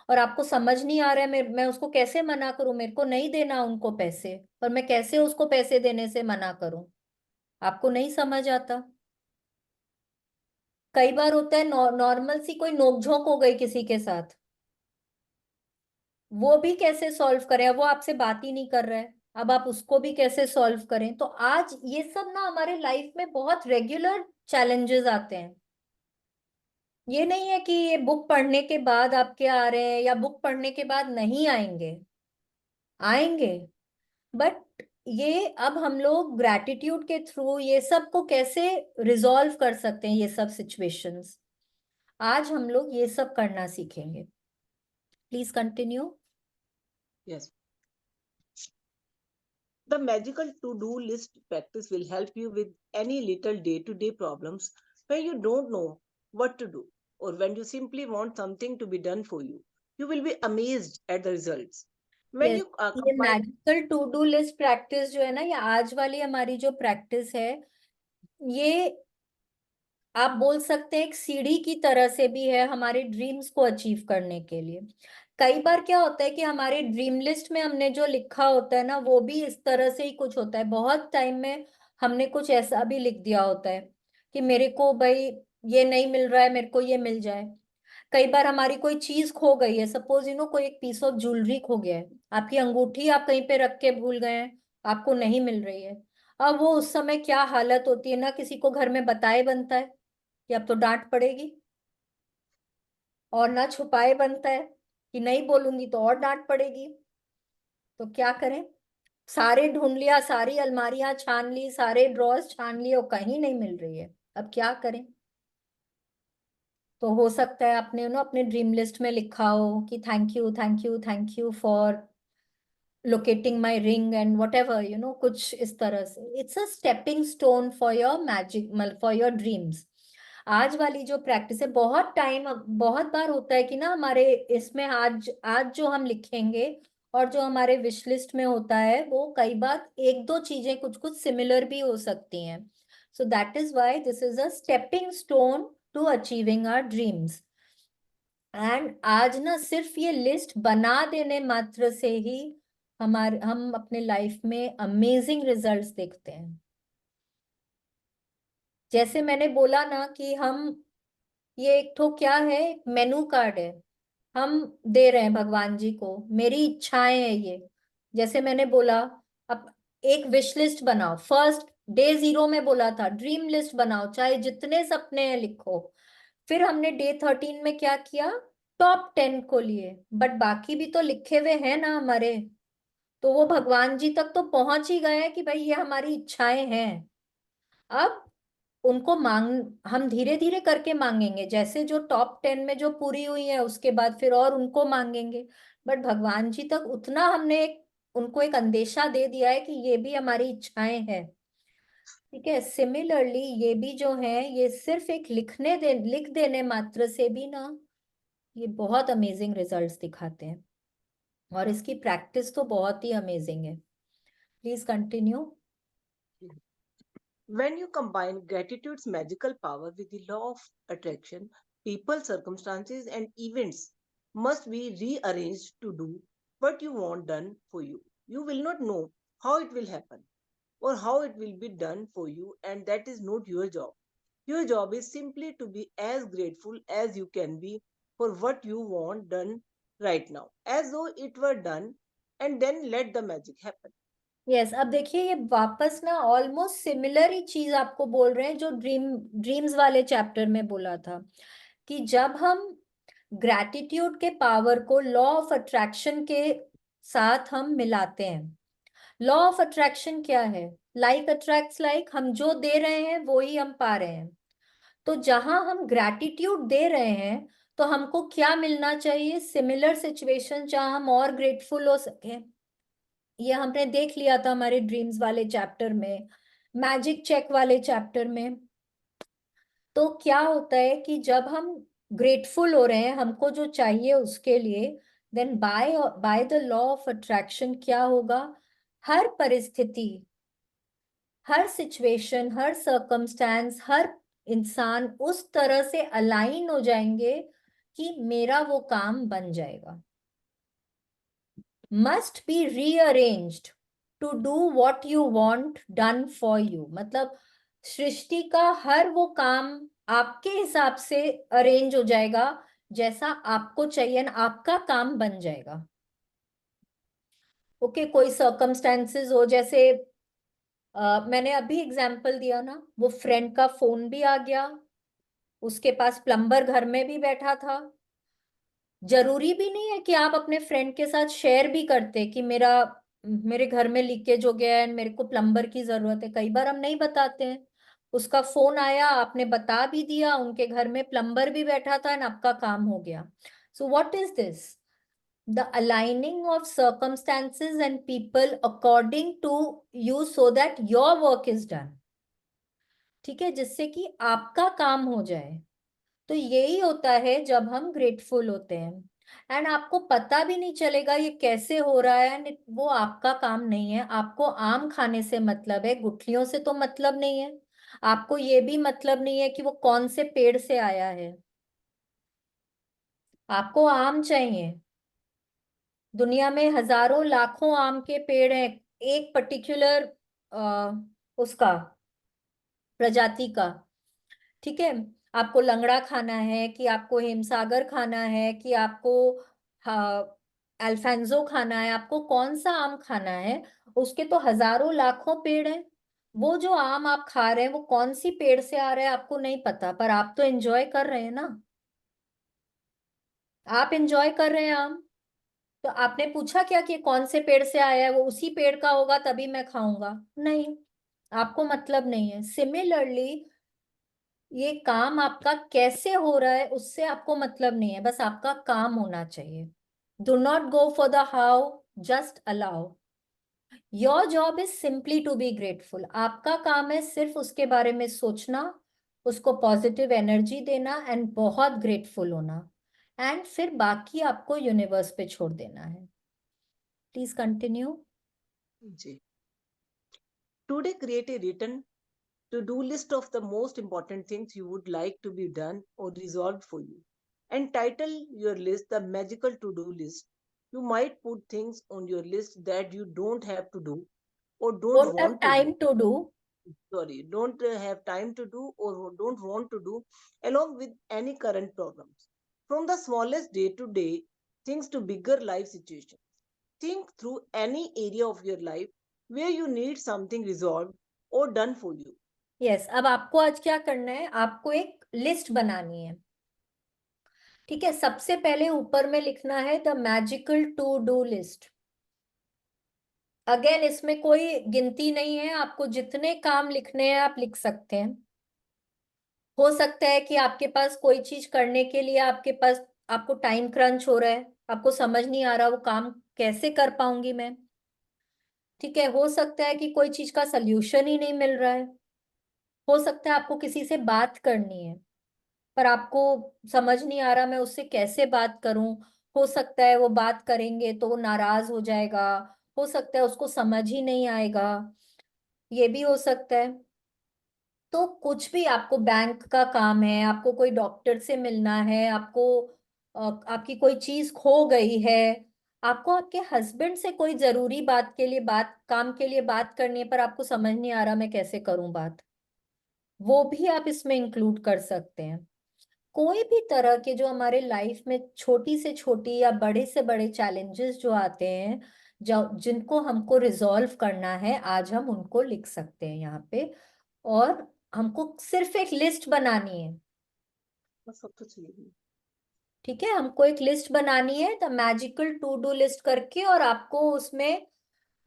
Speaker 1: और आपको समझ नहीं आ रहा है मैं उसको कैसे मना करूं, मेरे को नहीं देना उनको पैसे, और मैं कैसे उसको पैसे देने से मना करूं, आपको नहीं समझ आता। कई बार होता है नॉर्मल सी कोई नोकझोंक हो गई किसी के साथ, वो भी कैसे सॉल्व करें, अब वो आपसे बात ही नहीं कर रहा है, अब आप उसको भी कैसे सॉल्व करें। तो आज ये सब ना हमारे लाइफ में बहुत रेगुलर चैलेंजेस आते हैं। ये नहीं है कि ये बुक पढ़ने के बाद आपके आ रहे हैं या बुक पढ़ने के बाद नहीं आएंगे, आएंगे, बट ये अब हम लोग ग्रैटिट्यूड के थ्रू ये सब को कैसे रिजॉल्व कर सकते हैं, ये सब सिचुएशंस आज हम लोग ये सब करना सीखेंगे। Please continue.
Speaker 3: Yes. The magical to-do list practice will help you with any little day-to-day problems when you don't know what to do or when you simply want something to be done for you. You will be amazed at the results. When
Speaker 1: yes,
Speaker 3: you
Speaker 1: ये
Speaker 3: combine,
Speaker 1: magical to do list practice जो है ना, ये आज वाली हमारी जो practice है, ये आप बोल सकते हैं एक सीढ़ी की तरह से भी है हमारे ड्रीम्स को अचीव करने के लिए। कई बार क्या होता है कि हमारे ड्रीम लिस्ट में हमने जो लिखा होता है ना, वो भी इस तरह से ही कुछ होता है। बहुत टाइम में हमने कुछ ऐसा भी लिख दिया होता है कि मेरे को भाई ये नहीं मिल रहा है, मेरे को ये मिल जाए। कई बार हमारी कोई चीज खो गई है, सपोज कोई एक पीस ऑफ ज्वेलरी खो गया है, आपकी अंगूठी आप कहीं पे रख के भूल गए हैं, आपको नहीं मिल रही है। अब वो उस समय क्या हालत होती है ना, किसी को घर में बताए बनता है कि अब तो डांट पड़ेगी, और ना छुपाए बनता है कि नहीं बोलूंगी तो और डांट पड़ेगी। तो क्या करें, सारे ढूंढ लिया, सारी अलमारियां छान ली, सारे ड्रॉर्स छान लिए, और कहीं नहीं मिल रही है, अब क्या करें। तो हो सकता है आपने अपने ड्रीम लिस्ट में लिखा हो कि thank you thank you thank you for locating my ring and what ever कुछ इस तरह से। It's a stepping stone for your magic, for your dreams. आज वाली जो प्रैक्टिस है, बहुत बार होता है कि ना हमारे इसमें आज आज जो हम लिखेंगे और जो हमारे विश लिस्ट में होता है, वो कई बार एक दो चीजें कुछ कुछ सिमिलर भी हो सकती हैं। So that is why this is a stepping stone to achieving our dreams. And आज ना सिर्फ ये लिस्ट बना देने मात्र से ही हम अपने लाइफ में अमेजिंग रिजल्ट्स देखते हैं। जैसे मैंने बोला ना कि हम ये एक तो क्या है, मेनू कार्ड है, हम दे रहे हैं भगवान जी को, मेरी इच्छाएं हैं ये। जैसे मैंने बोला, अब एक विश लिस्ट बनाओ, फर्स्ट डे 0 में बोला था ड्रीम लिस्ट बनाओ, चाहे जितने सपने हैं लिखो। फिर हमने डे 13 में क्या किया, टॉप 10 को लिए, बट बाकी भी तो लिखे हुए हैं ना हमारे। तो वो भगवान जी तक तो पहुंच ही गए हैं कि भाई ये हमारी इच्छाएं हैं। अब उनको हम धीरे धीरे करके मांगेंगे, जैसे जो टॉप 10 में जो पूरी हुई है उसके बाद फिर और उनको मांगेंगे। बट भगवान जी तक उतना हमने उनको एक अंदेशा दे दिया है कि ये भी हमारी इच्छाएं हैं। ठीक है, सिमिलरली ये भी जो है, ये सिर्फ एक लिख देने मात्र से भी ना ये बहुत अमेजिंग रिजल्ट्स दिखाते हैं, और इसकी प्रैक्टिस तो बहुत ही अमेजिंग है। Please continue.
Speaker 3: when you combine gratitude's magical power with the law of attraction, people, circumstances, and events must be rearranged to do what you want done for you. You will not know how it will happen or how it will be done for you, and that is not your job. Your job is simply to be as grateful as you can be for what you want done right now, as though it were done, and then let the magic happen.
Speaker 1: Yes, अब देखिए ये वापस ना almost similar ही चीज आपको बोल रहे हैं जो ड्रीम्स वाले चैप्टर में बोला था, कि जब हम ग्रैटिट्यूड के पावर को लॉ ऑफ अट्रैक्शन के साथ हम मिलाते हैं। लॉ ऑफ अट्रैक्शन क्या है? लाइक अट्रैक्ट्स लाइक, हम जो दे रहे हैं वो ही हम पा रहे हैं। तो जहां हम ग्रैटिट्यूड दे रहे हैं तो हमको क्या मिलना चाहिए? सिमिलर सिचुएशन जहां हम और ग्रेटफुल हो सके। ये हमने देख लिया था हमारे ड्रीम्स वाले चैप्टर में, मैजिक चेक वाले चैप्टर में। तो क्या होता है कि जब हम ग्रेटफुल हो रहे हैं हमको जो चाहिए उसके लिए, then by by the law of attraction क्या होगा? हर परिस्थिति, हर सिचुएशन, हर सर्कमस्टेंस, हर इंसान उस तरह से अलाइन हो जाएंगे कि मेरा वो काम बन जाएगा। Must be rearranged to do what you want done for you. मतलब सृष्टि का हर वो काम आपके हिसाब से अरेंज हो जाएगा जैसा आपको चाहिए, आपका काम बन जाएगा। ओके, कोई सर्कमस्टेंसेस हो, जैसे मैंने अभी एग्जांपल दिया ना, वो फ्रेंड का फोन भी आ गया, उसके पास प्लम्बर घर में भी बैठा था। जरूरी भी नहीं है कि आप अपने फ्रेंड के साथ शेयर भी करते कि मेरे घर में लीकेज हो गया है, मेरे को प्लम्बर की जरूरत है। कई बार हम नहीं बताते हैं। उसका फोन आया, आपने बता भी दिया, उनके घर में प्लम्बर भी बैठा था एंड आपका काम हो गया। So what is this? The aligning of circumstances and people according to you so that your work is done. ठीक है, जिससे कि आपका काम हो जाए। तो यही होता है जब हम ग्रेटफुल होते हैं, एंड आपको पता भी नहीं चलेगा ये कैसे हो रहा है। एंड वो आपका काम नहीं है। आपको आम खाने से मतलब है, गुठलियों से तो मतलब नहीं है। आपको ये भी मतलब नहीं है कि वो कौन से पेड़ से आया है। आपको आम चाहिए। दुनिया में हजारों लाखों आम के पेड़ हैं, एक पर्टिकुलर उसका प्रजाति का। ठीक है, आपको लंगड़ा खाना है कि आपको हिमसागर खाना है कि आपको अल्फांसो खाना है, आपको कौन सा आम खाना है? उसके तो हजारों लाखों पेड़ हैं। वो जो आम आप खा रहे हैं वो कौन सी पेड़ से आ रहा है आपको नहीं पता, पर आप तो एंजॉय कर रहे हैं ना। आप एंजॉय कर रहे हैं आम। तो आपने पूछा क्या कि कौन से पेड़ से आया है? वो उसी पेड़ का होगा तभी मैं खाऊंगा? नहीं, आपको मतलब नहीं है। सिमिलरली ये काम आपका कैसे हो रहा है उससे आपको मतलब नहीं है, बस आपका काम होना चाहिए। Do not go for the how, just allow. Your job is simply to be grateful. आपका काम है सिर्फ उसके बारे में सोचना, उसको पॉजिटिव एनर्जी देना एंड बहुत ग्रेटफुल होना, एंड फिर बाकी आपको यूनिवर्स पे छोड़ देना है। Please continue.
Speaker 3: जी। Today, create a written to-do list of the most important things you would like to be done or resolved for you, and title your list the magical to-do list. You might put things on your list that you don't have to do or don't
Speaker 1: don't have
Speaker 3: want to do.
Speaker 1: Time to do.
Speaker 3: Sorry, don't have time to do or don't want to do, along with any current problems. From the smallest day-to-day things to bigger life situations. Think through any area of your life where you need something resolved or done for you.
Speaker 1: Yes, अब आपको आज क्या करना है? आपको एक list बनानी है। ठीक है, सबसे पहले ऊपर में लिखना है the magical to do list. Again इसमें कोई गिनती नहीं है, आपको जितने काम लिखने हैं आप लिख सकते हैं। हो सकता है कि आपके पास कोई चीज करने के लिए आपको टाइम क्रंच हो रहा है, आपको समझ नहीं आ रहा वो काम कैसे कर पाऊंगी मैं। ठीक है, हो सकता है कि कोई चीज का सल्यूशन ही नहीं मिल रहा है। हो सकता है आपको किसी से बात करनी है पर आपको समझ नहीं आ रहा मैं उससे कैसे बात करूं। हो सकता है वो बात करेंगे तो वो नाराज हो जाएगा। हो सकता है उसको समझ ही नहीं आएगा। ये भी हो सकता है। तो कुछ भी, आपको बैंक का काम है, आपको कोई डॉक्टर से मिलना है, आपकी कोई चीज खो गई है, आपको आपके हस्बैंड से कोई जरूरी बात के लिए काम के लिए बात करनी है पर आपको समझ नहीं आ रहा मैं कैसे करूं बात, वो भी आप इसमें इंक्लूड कर सकते हैं। कोई भी तरह के जो हमारे लाइफ में छोटी से छोटी या बड़े से बड़े चैलेंजेस जो आते हैं, जिनको हमको रिजॉल्व करना है, आज हम उनको लिख सकते हैं यहाँ पे। और हमको सिर्फ एक लिस्ट बनानी है,
Speaker 3: बस सब तो चाहिए।
Speaker 1: ठीक है। हमको एक लिस्ट बनानी है, the magical to do list करके, और आपको उसमें,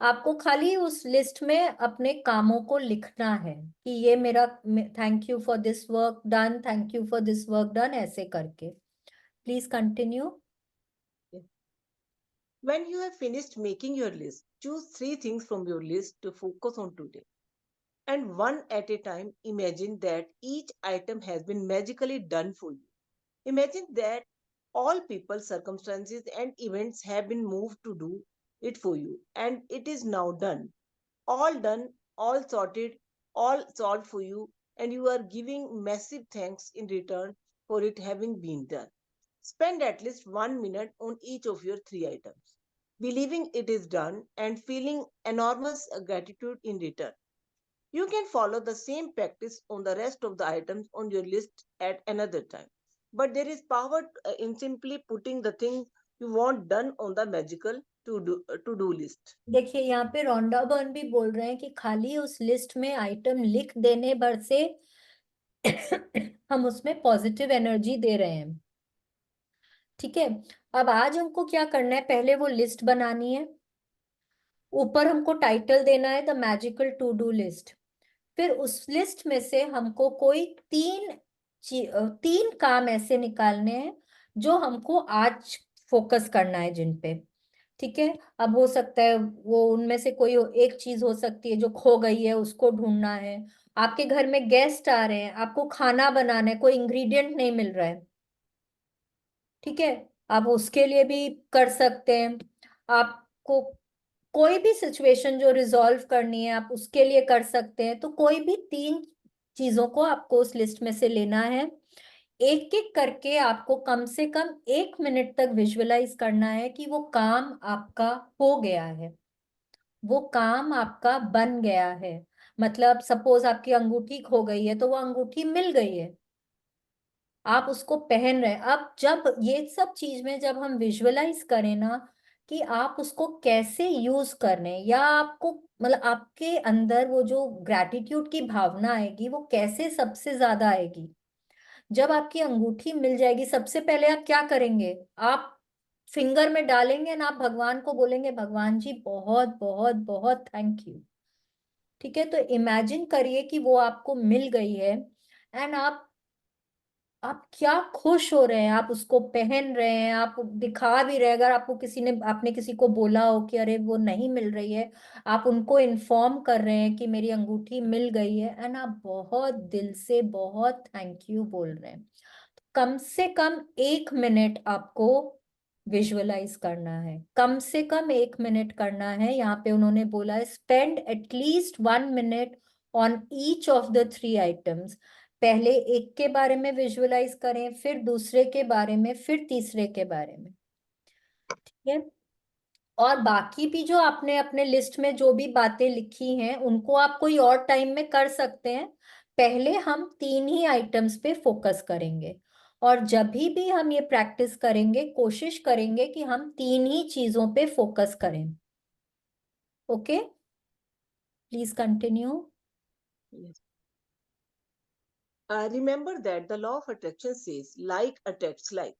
Speaker 1: आपको खाली उस लिस्ट में अपने कामों को लिखना है कि ये मेरा, thank you for this work done, thank you for this work done, ऐसे करके। Please continue.
Speaker 3: When you have finished making your list, choose 3 things from your list to focus on today. And one at a time, imagine that each item has been magically done for you. Imagine that all people, circumstances, and events have been moved to do it for you, and it is now done, all sorted, all solved for you, and you are giving massive thanks in return for it having been done. Spend at least 1 minute on each of your 3 items, believing it is done and feeling enormous gratitude in return. You can follow the same practice on the rest of the items on your list at another time. But there is power in simply putting the thing you want done on the magical to do list.
Speaker 1: देखिए यहाँ पे Rhonda Byrne भी बोल रहे हैं कि खाली उस लिस्ट में आइटम लिख देने भर से हम उसमें पॉजिटिव एनर्जी दे रहे हैं, ठीक है। अब आज हमको क्या करना है, पहले वो लिस्ट बनानी है, ऊपर हमको टाइटल देना है the magical to do list. फिर उस लिस्ट में से हमको कोई तीन काम ऐसे निकालने हैं जो हमको आज फोकस करना है जिन पे, ठीक है। अब हो सकता है वो उनमें से कोई एक चीज हो सकती है जो खो गई है, उसको ढूंढना है। आपके घर में गेस्ट आ रहे हैं, आपको खाना बनाना है, कोई इंग्रेडिएंट नहीं मिल रहा है, ठीक है। आप उसके लिए भी कर सकते हैं। आपको कोई भी सिचुएशन जो रिजॉल्व करनी है, आप उसके लिए कर सकते हैं। तो कोई भी 3 चीजों को आपको उस लिस्ट में से लेना है, एक एक करके आपको कम से कम 1 मिनट तक विजुअलाइज करना है कि वो काम आपका हो गया है, वो काम आपका बन गया है। मतलब सपोज आपकी अंगूठी खो गई है, तो वो अंगूठी मिल गई है, आप उसको पहन रहे हैं। अब जब ये सब चीज में जब हम विजुअलाइज करें ना कि आप उसको कैसे यूज कर रहे हैं, या आपको मतलब आपके अंदर वो जो ग्रैटिट्यूड की भावना आएगी वो कैसे सबसे ज्यादा आएगी, जब आपकी अंगूठी मिल जाएगी, सबसे पहले आप क्या करेंगे, आप फिंगर में डालेंगे ना, आप भगवान को बोलेंगे भगवान जी बहुत बहुत बहुत थैंक यू, ठीक है। तो इमेजिन करिए कि वो आपको मिल गई है, एंड आप क्या खुश हो रहे हैं, आप उसको पहन रहे हैं, आप दिखा भी रहे हैं। अगर आपको आपने किसी को बोला हो कि अरे वो नहीं मिल रही है, आप उनको इन्फॉर्म कर रहे हैं कि मेरी अंगूठी मिल गई है, एंड आप बहुत दिल से बहुत थैंक यू बोल रहे हैं। कम से कम 1 मिनट आपको विजुअलाइज करना है, कम से कम 1 मिनट करना है। यहाँ पे उन्होंने बोला है spend at least 1 minute on each of the 3 items. पहले एक के बारे में विजुअलाइज करें, फिर दूसरे के बारे में, फिर तीसरे के बारे में, ठीक है। और बाकी भी जो आपने अपने लिस्ट में जो भी बातें लिखी हैं उनको आप कोई और टाइम में कर सकते हैं। पहले हम 3 ही आइटम्स पे फोकस करेंगे, और जब भी हम ये प्रैक्टिस करेंगे, कोशिश करेंगे कि हम 3 ही चीजों पे फोकस करें। Okay, please continue.
Speaker 3: Yes. Remember that the law of attraction says like attracts like.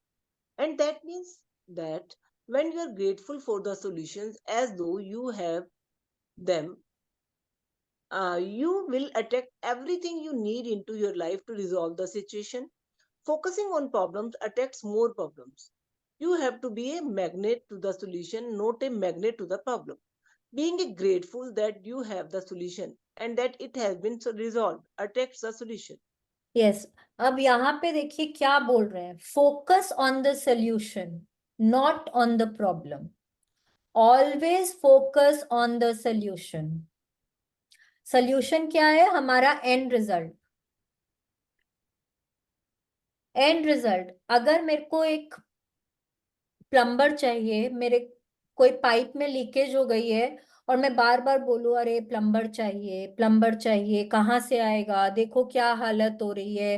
Speaker 3: And that means that when you are grateful for the solutions as though you have them, you will attract everything you need into your life to resolve the situation. Focusing on problems attracts more problems. You have to be a magnet to the solution, not a magnet to the problem. Being grateful that you have the solution and that it has been resolved attracts the solution.
Speaker 1: Yes, अब यहाँ पे देखिए क्या बोल रहे हैं, focus on the solution not on the problem. Always focus on the solution. Solution क्या है, हमारा एंड रिजल्ट। एंड रिजल्ट, अगर मेरे को एक प्लम्बर चाहिए, मेरे कोई पाइप में लीकेज हो गई है, और मैं बार बार बोलूं अरे प्लम्बर चाहिए प्लम्बर चाहिए, कहाँ से आएगा, देखो क्या हालत हो रही है,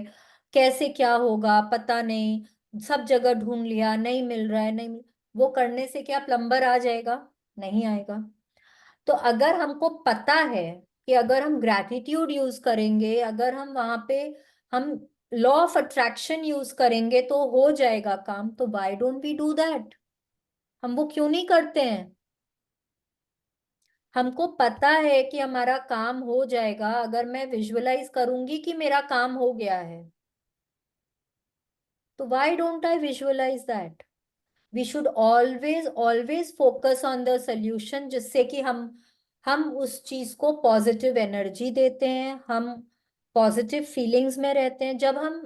Speaker 1: कैसे क्या होगा पता नहीं, सब जगह ढूंढ लिया नहीं मिल रहा है, नहीं वो करने से क्या प्लम्बर आ जाएगा? नहीं आएगा। तो अगर हमको पता है कि अगर हम ग्रैटिट्यूड यूज करेंगे, अगर हम वहां पे हम लॉ ऑफ अट्रैक्शन यूज करेंगे तो हो जाएगा काम, तो why don't we do that? हम वो क्यों नहीं करते हैं? हमको पता है कि हमारा काम हो जाएगा अगर मैं विजुअलाइज करूंगी कि मेरा काम हो गया है, तो why don't I visualise that? We should always always focus on the solution, जिससे कि हम उस चीज को पॉजिटिव एनर्जी देते हैं, हम पॉजिटिव फीलिंग्स में रहते हैं। जब हम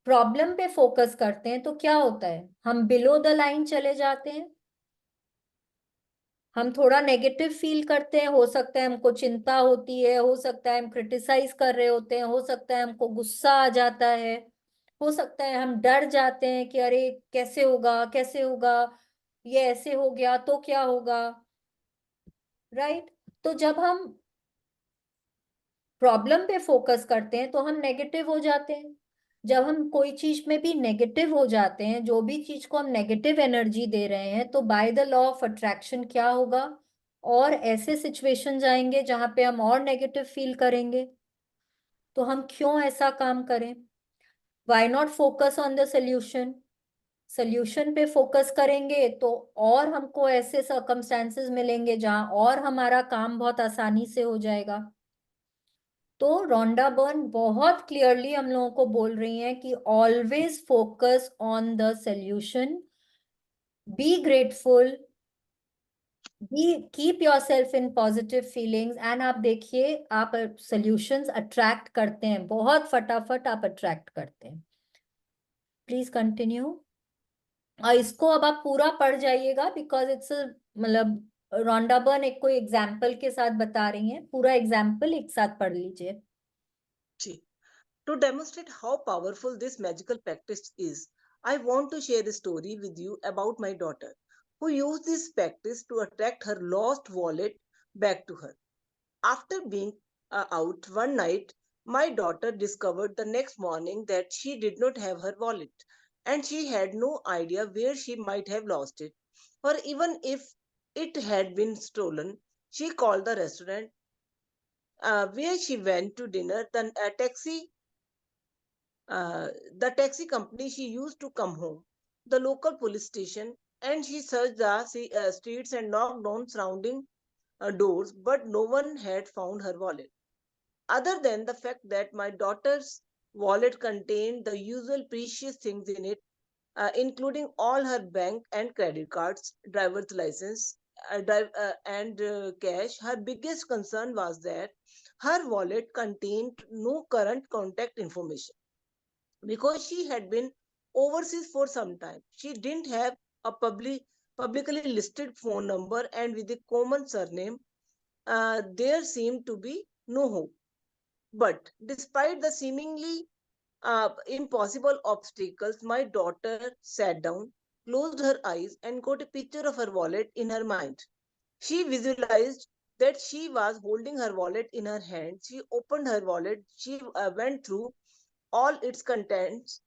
Speaker 1: प्रॉब्लम पे फोकस करते हैं तो क्या होता है, हम बिलो द लाइन चले जाते हैं, हम थोड़ा नेगेटिव फील करते हैं। हो सकता है हमको चिंता होती है, हो सकता है हम क्रिटिसाइज कर रहे होते हैं, हो सकता है हमको गुस्सा आ जाता है, हो सकता है हम डर जाते हैं कि अरे कैसे होगा, कैसे होगा, ये ऐसे हो गया तो क्या होगा, राइट? तो जब हम प्रॉब्लम पे फोकस करते हैं तो हम नेगेटिव हो जाते हैं। जब हम कोई चीज में भी नेगेटिव हो जाते हैं, जो भी चीज को हम नेगेटिव एनर्जी दे रहे हैं, तो bye the law of attraction क्या होगा, और ऐसे सिचुएशंस आएंगे जहां पे हम और नेगेटिव फील करेंगे। तो हम क्यों ऐसा काम करें? Why not focus on the solution? Solution पे फोकस करेंगे तो और हमको ऐसे सर्कमस्टेंसेस मिलेंगे जहां और हमारा काम बहुत आसानी से हो जाएगा। तो रोंडा बर्न बहुत क्लियरली हम लोगों को बोल रही हैं कि always focus on the solution, be grateful, be keep your self in positive feelings, and आप देखिए आप सोल्यूशंस अट्रैक्ट करते हैं, बहुत फटाफट आप अट्रैक्ट करते हैं। Please continue. और इसको अब आप पूरा पढ़ जाइएगा, बिकॉज इट्स मतलब रोंडा बर्न एक कोई एग्जाम्पल के साथ बता रही हैं, पूरा एग्जाम्पल एक साथ पढ़ लीजिए।
Speaker 3: जी. To demonstrate how powerful this magical practice is, I want to share a story with you about my daughter, who used this practice to attract her lost wallet back to her. After being out one night, my daughter discovered the next morning that she did not have her wallet, and she had no idea where she might have lost it, or even if it had been stolen. She called the restaurant where she went to dinner, uh, the taxi company she used to come home, the local police station, and she searched the streets and knocked on surrounding doors, but no one had found her wallet. Other than the fact that my daughter's wallet contained the usual precious things in it, including all her bank and credit cards, driver's license, and cash, her biggest concern was that her wallet contained no current contact information. Because she had been overseas for some time, she didn't have a publicly listed phone number, and with a common surname, there seemed to be no hope. But despite the seemingly impossible obstacles, my daughter sat down, closed her eyes, and got a picture of her wallet in her mind. She visualized that she was holding her wallet in her hand. She opened her wallet. She went through all its contents,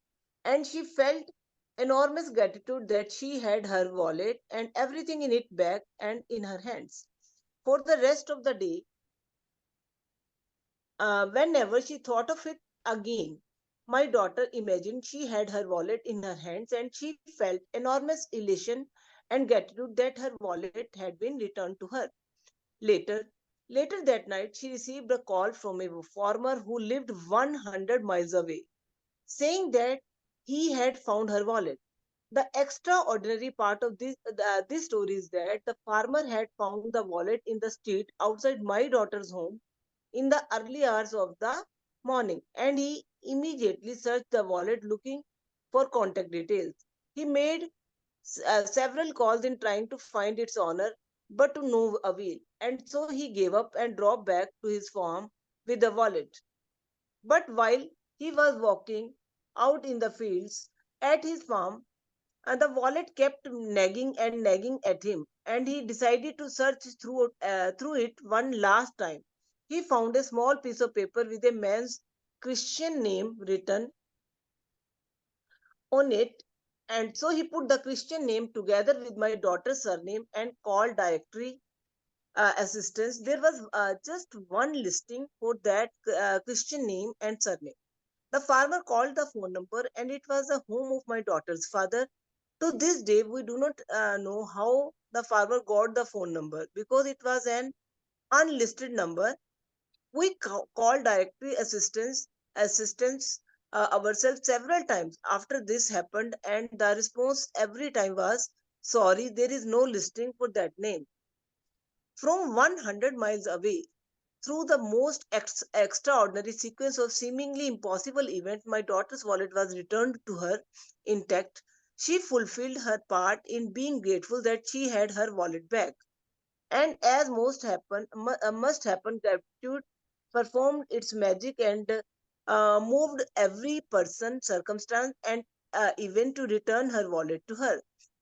Speaker 3: and she felt enormous gratitude that she had her wallet and everything in it back and in her hands. For the rest of the day, whenever she thought of it again, my daughter imagined she had her wallet in her hands, and she felt enormous elation and gratitude that her wallet had been returned to her. Later, Later that night, she received a call from a farmer who lived 100 miles away, saying that he had found her wallet. The extraordinary part of this story is that the farmer had found the wallet in the street outside my daughter's home in the early hours of the morning, and he immediately searched the wallet looking for contact details. He made several calls in trying to find its owner, but to no avail, and so he gave up and drove back to his farm with the wallet. But while he was walking out in the fields at his farm, and the wallet kept nagging and nagging at him, and he decided to search through it one last time. He found a small piece of paper with a man's Christian name written on it, And so he put the Christian name together with my daughter's surname and called directory assistance. There was just one listing for that Christian name and surname. The farmer called the phone number, and it was the home of my daughter's father. To this day, we do not know how the farmer got the phone number because it was an unlisted number. We called directory assistance ourselves several times after this happened, and the response every time was, "Sorry, there is no listing for that name." From 100 miles away, through the most extraordinary sequence of seemingly impossible events, my daughter's wallet was returned to her intact. She fulfilled her part in being grateful that she had her wallet back. And as must happen, gratitude performed its magic and moved every person, circumstance, and event to return her wallet to her.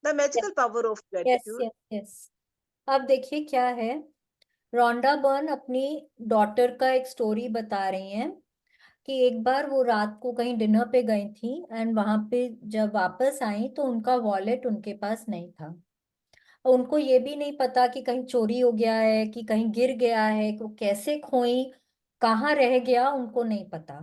Speaker 3: The magical power of
Speaker 1: yes
Speaker 3: gratitude.
Speaker 1: Yes yes. अब देखिए क्या है, Rhonda Byrne अपनी daughter का एक story बता रही हैं कि एक बार वो रात को कहीं डिनर पे गई थी एंड वहां पे जब वापस आई तो उनका वॉलेट उनके पास नहीं था। उनको ये भी नहीं पता कि कहीं चोरी हो गया है कि कहीं गिर गया है, कि वो कैसे खोई, कहाँ रह गया, उनको नहीं पता।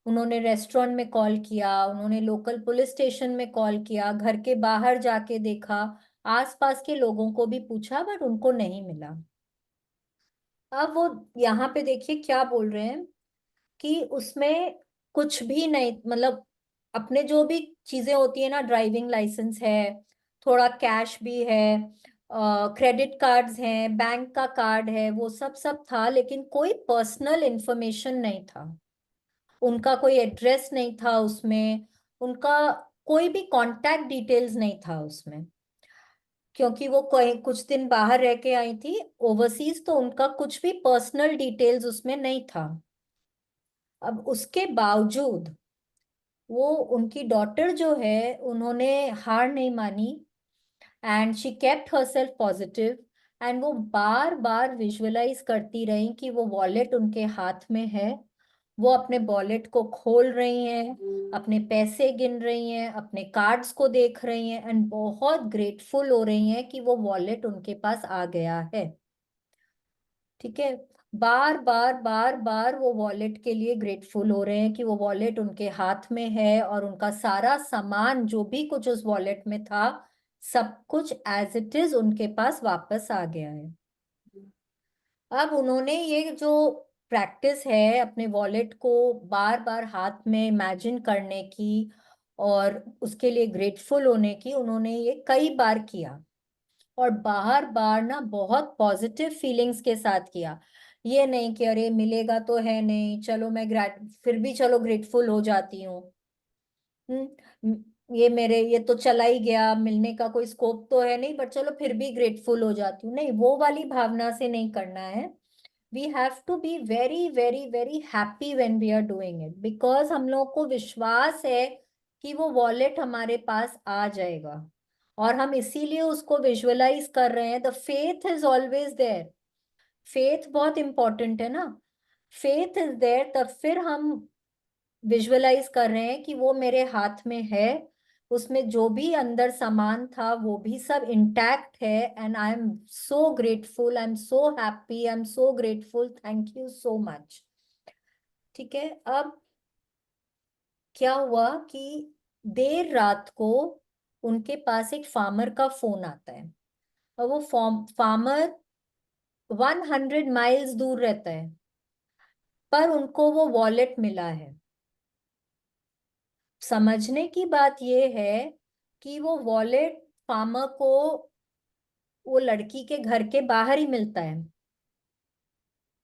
Speaker 1: उन्होंने रेस्टोरेंट में कॉल किया, उन्होंने लोकल पुलिस स्टेशन में कॉल किया, घर के बाहर जाके देखा, आसपास के लोगों को भी पूछा, बट उनको नहीं मिला। अब वो यहाँ पे देखिए क्या बोल रहे हैं कि उसमें कुछ भी नहीं, मतलब अपने जो भी चीजें होती है ना, ड्राइविंग लाइसेंस है, थोड़ा कैश भी है, क्रेडिट कार्ड्स हैं, बैंक का कार्ड है, वो सब सब था, लेकिन कोई पर्सनल इंफॉर्मेशन नहीं था। उनका कोई एड्रेस नहीं था उसमें, उनका कोई भी कांटेक्ट डिटेल्स नहीं था उसमें, क्योंकि वो कोई कुछ दिन बाहर रह के आई थी ओवरसीज, तो उनका कुछ भी पर्सनल डिटेल्स उसमें नहीं था। अब उसके बावजूद वो, उनकी डॉटर जो है, उन्होंने हार नहीं मानी and she kept herself positive, and वो बार बार विजुअलाइज करती रही कि वो वॉलेट उनके हाथ में है। वो अपने वॉलेट को खोल रही हैं, अपने पैसे गिन रही हैं, अपने कार्ड्स को देख रही हैं एंड बहुत ग्रेटफुल हो रही हैं कि वो वॉलेट उनके पास आ गया है। ठीक है, बार बार बार बार वो वॉलेट के लिए ग्रेटफुल हो रहे हैं कि वो वॉलेट उनके हाथ में है और उनका सारा सामान जो भी कुछ उस वॉलेट में था, सब कुछ एज इट इज उनके पास वापस आ गया है। अब उन्होंने ये जो प्रैक्टिस है अपने वॉलेट को बार बार हाथ में इमेजिन करने की और उसके लिए ग्रेटफुल होने की, उन्होंने ये कई बार किया और बार बार ना बहुत पॉजिटिव फीलिंग्स के साथ किया। ये नहीं कि अरे मिलेगा तो है नहीं, चलो मैं फिर भी चलो ग्रेटफुल हो जाती हूँ। ये मेरे, ये तो चला ही गया, मिलने का कोई स्कोप तो है नहीं, बट चलो फिर भी ग्रेटफुल हो जाती हूँ। नहीं, वो वाली भावना से नहीं करना है। We have to be very very very happy when we are doing it, because हम लोग को विश्वास है कि वो वॉलेट हमारे पास आ जाएगा और हम इसीलिए उसको विजुअलाइज कर रहे हैं। The faith is always there. Faith बहुत इंपॉर्टेंट है ना। फेथ इज देयर, तब फिर हम विजुअलाइज कर रहे हैं कि वो मेरे हाथ में है, उसमें जो भी अंदर सामान था वो भी सब इंटैक्ट है, and I am so grateful, I am so happy, I am so grateful, thank you so much. ठीक है, अब क्या हुआ कि देर रात को उनके पास एक फार्मर का फोन आता है और वो फार्मर 100 माइल्स दूर रहता है, पर उनको वो वॉलेट मिला है। समझने की बात ये है कि वो वॉलेट फार्मर को वो लड़की के घर के बाहर ही मिलता है।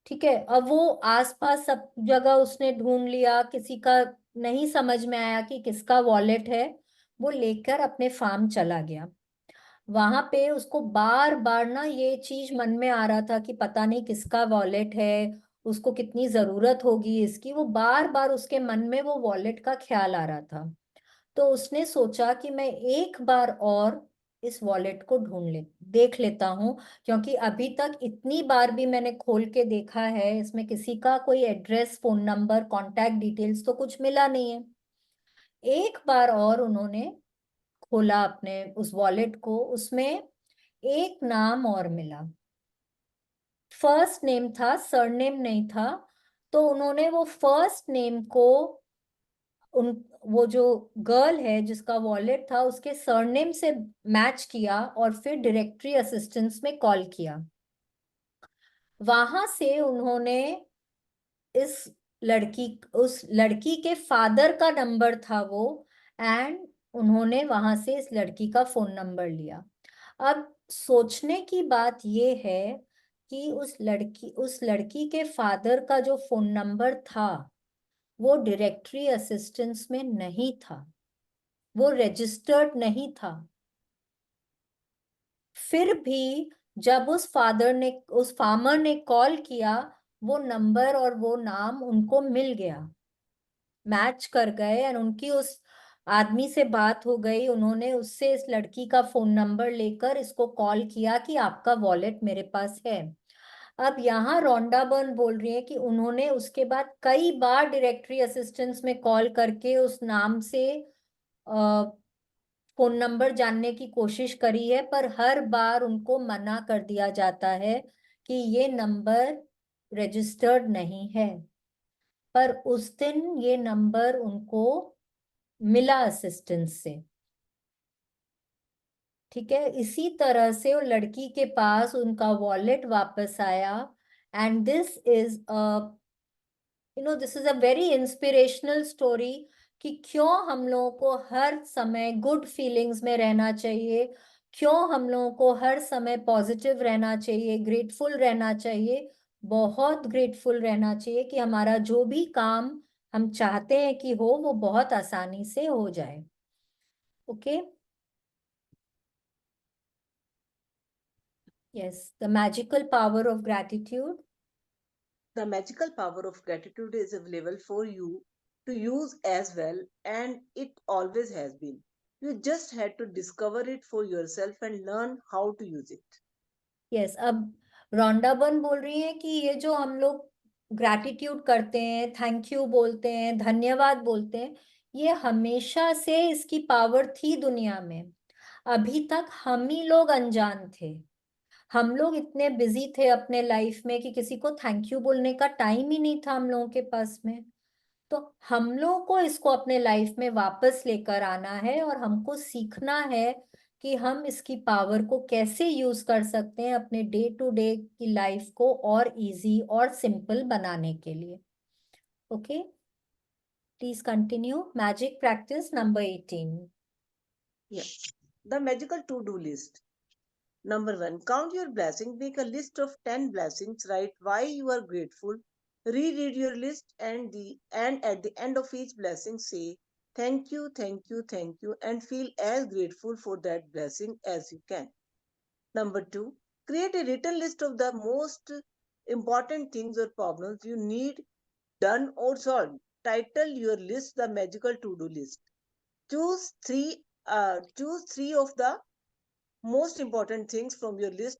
Speaker 1: ठीक है, अब वो आसपास सब जगह उसने ढूंढ लिया, किसी का नहीं समझ में आया कि किसका वॉलेट है, वो लेकर अपने फार्म चला गया। वहां पे उसको बार बार ना ये चीज मन में आ रहा था कि पता नहीं किसका वॉलेट है, उसको कितनी जरूरत होगी इसकी, वो बार बार उसके मन में वो वॉलेट का ख्याल आ रहा था। तो उसने सोचा कि मैं एक बार और इस वॉलेट को देख लेता हूँ, क्योंकि अभी तक इतनी बार भी मैंने खोल के देखा है, इसमें किसी का कोई address, phone number, contact details तो कुछ मिला नहीं है। एक बार और उन्होंने खोला अपने उस वॉलेट को, उसमें एक नाम और मिला। फर्स्ट नेम था, सरनेम नहीं था। तो उन्होंने वो फर्स्ट नेम को उन वो जो गर्ल है जिसका वॉलेट था उसके सरनेम से मैच किया और फिर डायरेक्टरी असिस्टेंस में कॉल किया। वहां से उन्होंने इस उस लड़की के फादर का नंबर था वो, एंड उन्होंने वहां से इस लड़की का फोन नंबर लिया। अब सोचने की बात ये है कि उस लड़की के फादर का जो फोन नंबर था वो डायरेक्टरी असिस्टेंस में नहीं था, वो रजिस्टर्ड नहीं था। फिर भी जब उस फार्मर ने कॉल किया, वो नंबर और वो नाम उनको मिल गया, मैच कर गए, और उनकी उस आदमी से बात हो गई। उन्होंने उससे इस लड़की का फोन नंबर लेकर इसको कॉल किया कि आपका वॉलेट मेरे पास है। अब यहाँ रोंडा बर्न बोल रही है कि उन्होंने उसके बाद कई बार डायरेक्टरी असिस्टेंस में कॉल करके उस नाम से फोन नंबर जानने की कोशिश करी है, पर हर बार उनको मना कर दिया जाता है कि ये नंबर रजिस्टर्ड नहीं है। पर उस दिन ये नंबर उनको मिला असिस्टेंस से। ठीक है, इसी तरह से वो लड़की के पास उनका वॉलेट वापस आया। And this is a very inspirational story कि क्यों हम लोगों को हर समय गुड फीलिंग्स में रहना चाहिए, क्यों हम लोगों को हर समय पॉजिटिव रहना चाहिए, ग्रेटफुल रहना चाहिए, बहुत ग्रेटफुल रहना चाहिए कि हमारा जो भी काम हम चाहते हैं कि हो वो बहुत आसानी से हो जाए। Okay, yes, the magical power of gratitude.
Speaker 3: The magical power of gratitude is available for you to use as well, and it always has been. You just had to discover it for yourself and learn how to use it.
Speaker 1: Yes, अब Rhonda Byrne बोल रही है कि ये जो हम लोग gratitude करते हैं, थैंक यू बोलते हैं, धन्यवाद बोलते हैं, ये हमेशा से इसकी पावर थी दुनिया में। अभी तक हम ही लोग अनजान थे। हम लोग इतने बिजी थे अपने लाइफ में कि किसी को थैंक यू बोलने का टाइम ही नहीं था हम लोगों के पास में। तो हम लोगों को इसको अपने लाइफ में वापस लेकर आना है और हमको सीखना है कि हम इसकी पावर को कैसे यूज कर सकते हैं अपने डे टू डे की लाइफ को और इजी और सिंपल बनाने के लिए। Okay, please continue. Magic practice number 18।
Speaker 3: Yeah. The magical to-do list. Number 1, count your blessings. Make a list of 10 blessings. Write why you are grateful. Reread your list, and at the end of each blessing say thank you, thank you, thank you, and feel as grateful for that blessing as you can. Number 2, create a written list of the most important things or problems you need done or solved. Title your list the magical to-do list. Choose three of the most important things from your list,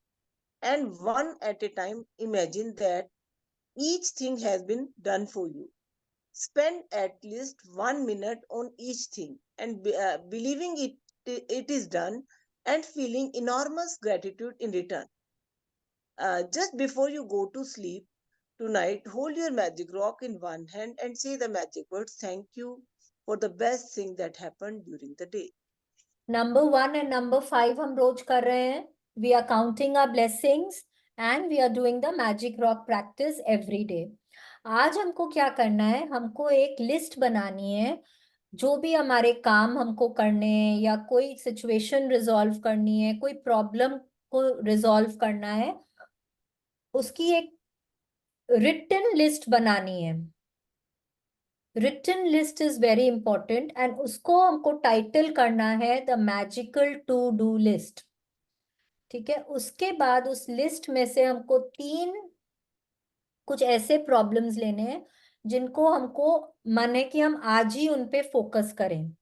Speaker 3: and one at a time imagine that each thing has been done for you. Spend at least 1 minute on each thing, and believing it is done and feeling enormous gratitude in return. Just before you go to sleep tonight, hold your magic rock in one hand and say the magic words thank you for the best thing that happened during the day.
Speaker 1: Number 1 and number 5 हम रोज कर रहे हैं। We are counting our blessings and we are doing the magic rock practice every day. आज हमको क्या करना है, हमको एक लिस्ट बनानी है। जो भी हमारे काम हमको करने हैं या कोई सिचुएशन रिजॉल्व करनी है, कोई प्रॉब्लम को रिजॉल्व करना है, उसकी एक रिटन लिस्ट बनानी है। Written list is very important, and उसको हमको टाइटल करना है the magical to do list. ठीक है, उसके बाद उस लिस्ट में से हमको कुछ ऐसे प्रॉब्लम्स लेने हैं जिनको हमको मन है कि हम आज ही उन पे फोकस करें।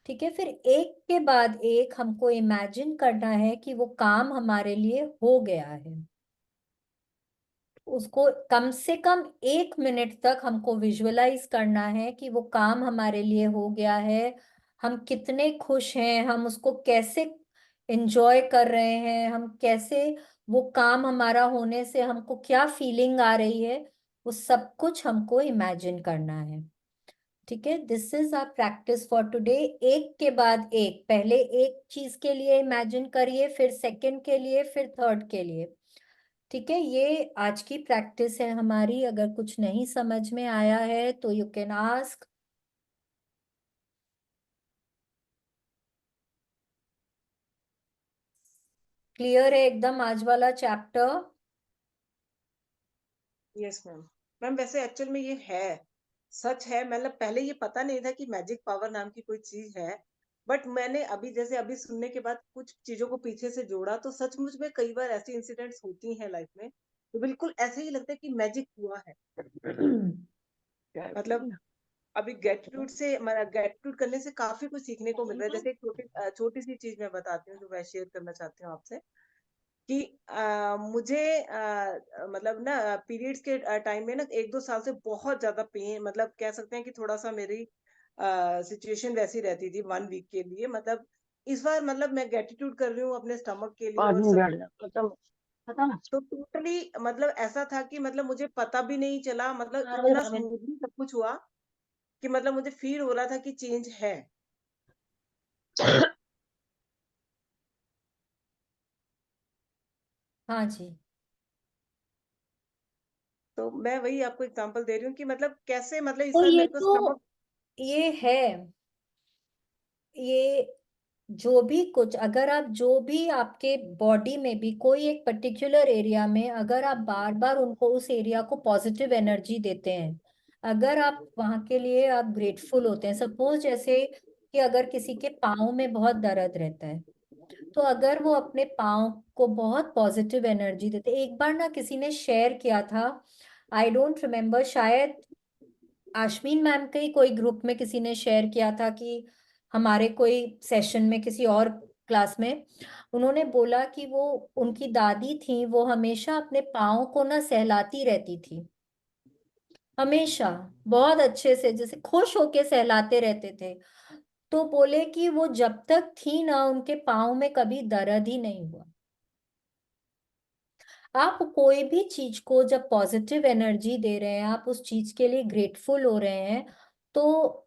Speaker 1: ठीक है, फिर एक के बाद एक हमको इमेजिन करना है कि वो काम हमारे लिए हो गया है। उसको कम से कम 1 मिनट तक हमको विजुअलाइज करना है कि वो काम हमारे लिए हो गया है। हम कितने खुश हैं, हम उसको कैसे एंजॉय कर रहे हैं, हम कैसे वो काम हमारा होने से हमको क्या फीलिंग आ रही है, वो सब कुछ हमको इमेजिन करना है। ठीक है, this is our practice for today. एक के बाद एक, पहले एक चीज के लिए इमेजिन करिए, फिर सेकंड के लिए, फिर थर्ड के लिए। ठीक है, ये आज की प्रैक्टिस है हमारी। अगर कुछ नहीं समझ में आया है तो यू कैन आस्क। क्लियर है एकदम आज वाला चैप्टर?
Speaker 3: Yes ma'am. मैम वैसे एक्चुअल में ये है, सच है, मतलब पहले ये पता नहीं था कि मैजिक पावर नाम की कोई चीज है, बट मैंने अभी जैसे अभी सुनने के बाद कुछ चीजों को पीछे से जोड़ा, तो सचमुच में कई बार ऐसी इंसिडेंट्स होती हैं लाइफ में, तो बिल्कुल ऐसे ही लगता है कि मैजिक हुआ है। मतलब अभी ग्रेटिट्यूड से, ग्रेटिट्यूड करने से काफी कुछ सीखने को मिल रहा है। जैसे एक छोटी सी चीज मैं बताती हूँ जो मैं शेयर करना चाहती हूँ आपसे, कि मुझे मतलब ना पीरियड्स के टाइम में ना 1-2 साल से बहुत ज्यादा पेन, मतलब कह सकते हैं कि थोड़ा सा मेरी सिचुएशन वैसी रहती थी 1 वीक के लिए। मतलब इस बार मतलब मैं ग्रेटिट्यूड कर रही हूँ अपने स्टमक के लिए और सब, तो टोटली मतलब ऐसा था कि मतलब मुझे पता भी नहीं चला, मतलब इतना स्मूथली सब कुछ हुआ कि मतलब मुझे फील हो रहा था कि चेंज है।
Speaker 1: हाँ जी,
Speaker 3: तो मैं वही आपको एग्जांपल दे रही हूँ कि मतलब कैसे, मतलब इस
Speaker 1: तो
Speaker 3: बार
Speaker 1: ये
Speaker 3: मेरे को स्टमक।
Speaker 1: तो ये है, ये जो भी कुछ, अगर आप जो भी आपके बॉडी में भी कोई एक पर्टिकुलर एरिया में, अगर आप बार बार उनको, उस एरिया को पॉजिटिव एनर्जी देते हैं, अगर आप वहां के लिए आप ग्रेटफुल होते हैं, सपोज जैसे कि अगर किसी के पाँव में बहुत दर्द रहता है, तो अगर वो अपने पाँव को बहुत पॉजिटिव एनर्जी देते, एक बार ना किसी ने शेयर किया था, आई डोंट रिमेम्बर, शायद आश्मीन मैम के ही कोई ग्रुप में किसी ने शेयर किया था कि हमारे कोई सेशन में किसी और क्लास में उन्होंने बोला कि वो, उनकी दादी थी, वो हमेशा अपने पाँव को ना सहलाती रहती थी, हमेशा बहुत अच्छे से, जैसे खुश होके सहलाते रहते थे। तो बोले कि वो जब तक थी ना, उनके पाँव में कभी दर्द ही नहीं हुआ। आप कोई भी चीज को जब पॉजिटिव एनर्जी दे रहे हैं, आप उस चीज के लिए ग्रेटफुल हो रहे हैं, तो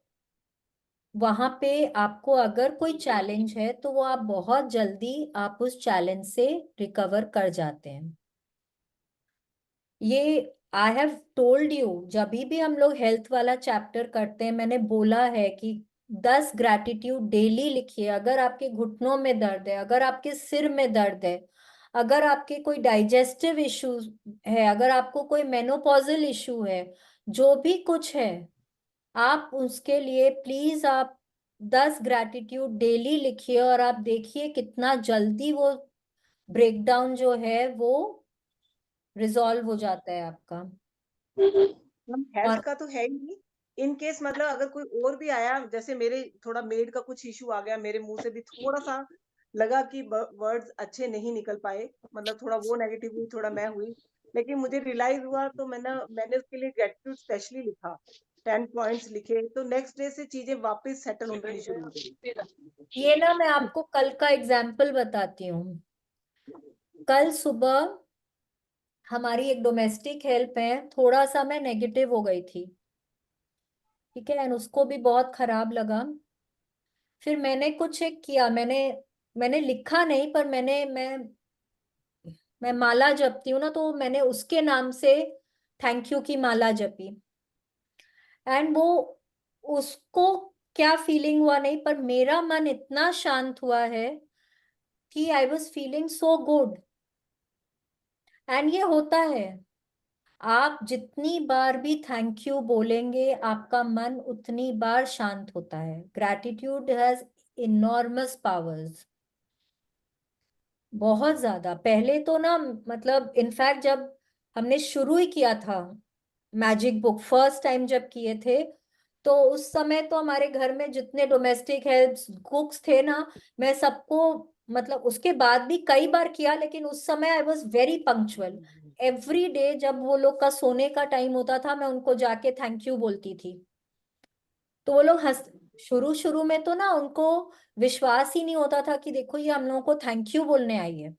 Speaker 1: वहां पे आपको अगर कोई चैलेंज है तो वो आप बहुत जल्दी आप उस चैलेंज से रिकवर कर जाते हैं। ये आई हैव टोल्ड यू, जब भी हम लोग हेल्थ वाला चैप्टर करते हैं, मैंने बोला है कि 10 ग्रैटिट्यूड डेली लिखिए। अगर आपके घुटनों में दर्द है, अगर आपके सिर में दर्द है, अगर आपके कोई डाइजेस्टिव इश्यू है, अगर आपको कोई मेनोपॉजल इश्यू है, जो भी कुछ है, आप उसके लिए प्लीज आप 10 ग्रैटिट्यूड डेली लिखिए, और आप देखिए कितना जल्दी वो ब्रेकडाउन जो है वो रिजॉल्व हो जाता है आपका।
Speaker 3: हम हेल्थ
Speaker 1: और
Speaker 3: का तो है ही, इन केस मतलब अगर कोई और भी आया, जैसे मेरे थोड़ा मेड का कुछ इशू आ गया, मेरे मुंह से भी थोड़ा सा लगा कि वर्ड्स अच्छे नहीं निकल पाए, मतलब थोड़ा वो नेगेटिव हुई, थोड़ा मैं हुई, लेकिन मुझे रियलाइज हुआ, तो मैंने उसके लिए ग्रेटिट्यूड स्पेशली लिखा, 10 पॉइंट्स लिखे, तो नेक्स्ट डे से चीजें वापस सेटल होनी शुरू हो गई।
Speaker 1: ये ना मैं आपको कल का एग्जाम्पल बताती हूँ। कल सुबह हमारी एक डोमेस्टिक हेल्प है, थोड़ा सा मैं नेगेटिव हो गई थी, ठीक है, एंड उसको भी बहुत खराब लगा। फिर मैंने कुछ एक किया, मैंने मैंने लिखा नहीं, पर मैं माला जपती हूँ ना, तो मैंने उसके नाम से थैंक यू की माला जपी। एंड वो, उसको क्या फीलिंग हुआ नहीं, पर मेरा मन इतना शांत हुआ है कि I was feeling so good. And ये होता है, आप जितनी बार भी थैंक यू बोलेंगे, आपका मन उतनी बार शांत होता है। ग्रैटिट्यूड हैज इनॉर्मस पावर्स, बहुत ज्यादा। पहले तो ना, मतलब इनफैक्ट जब हमने शुरू ही किया था मैजिक बुक, फर्स्ट टाइम जब किए थे, तो उस समय तो हमारे घर में जितने डोमेस्टिक हेल्प्स कुक्स थे ना, मैं सबको, मतलब उसके बाद भी कई बार किया, लेकिन उस समय I was very punctual. Every day जब वो लोग का सोने का टाइम होता था, मैं उनको जाके थैंक यू बोलती थी। तो वो लोग हंस शुरू शुरू में तो ना उनको विश्वास ही नहीं होता था कि देखो ये हम लोगों को थैंक यू बोलने आई है।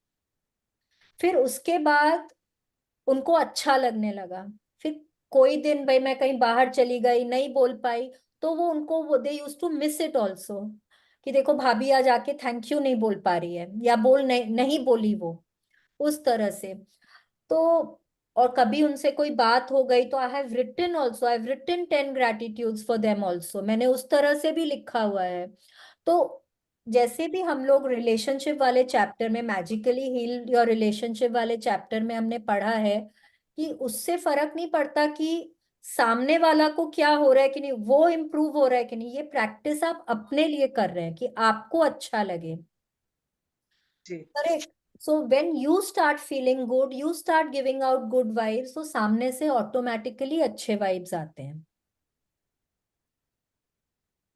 Speaker 1: फिर उसके बाद उनको अच्छा लगने लगा। फिर कोई दिन भाई मैं कहीं बाहर चली गई नहीं बोल पाई, तो वो उनको वो they use to miss it also, कि देखो भाभी आज आके थैंक यू नहीं बोल पा रही है, या बोल नहीं बोली वो, उस तरह से। तो और कभी उनसे कोई बात हो गई तो I have written 10 gratitudes for them also, मैंने उस तरह से भी लिखा हुआ है। तो जैसे भी हम लोग रिलेशनशिप वाले चैप्टर में, मैजिकली हील योर रिलेशनशिप वाले चैप्टर में हमने पढ़ा है कि उससे फर्क नहीं पड़ता कि सामने वाला को क्या हो रहा है कि नहीं, वो इम्प्रूव हो रहा है कि नहीं, ये प्रैक्टिस आप अपने लिए कर रहे हैं कि आपको अच्छा लगे।
Speaker 3: जी
Speaker 1: correct. So when you start feeling good, you start giving out good vibes, तो सामने से ऑटोमेटिकली अच्छे वाइब्स आते हैं।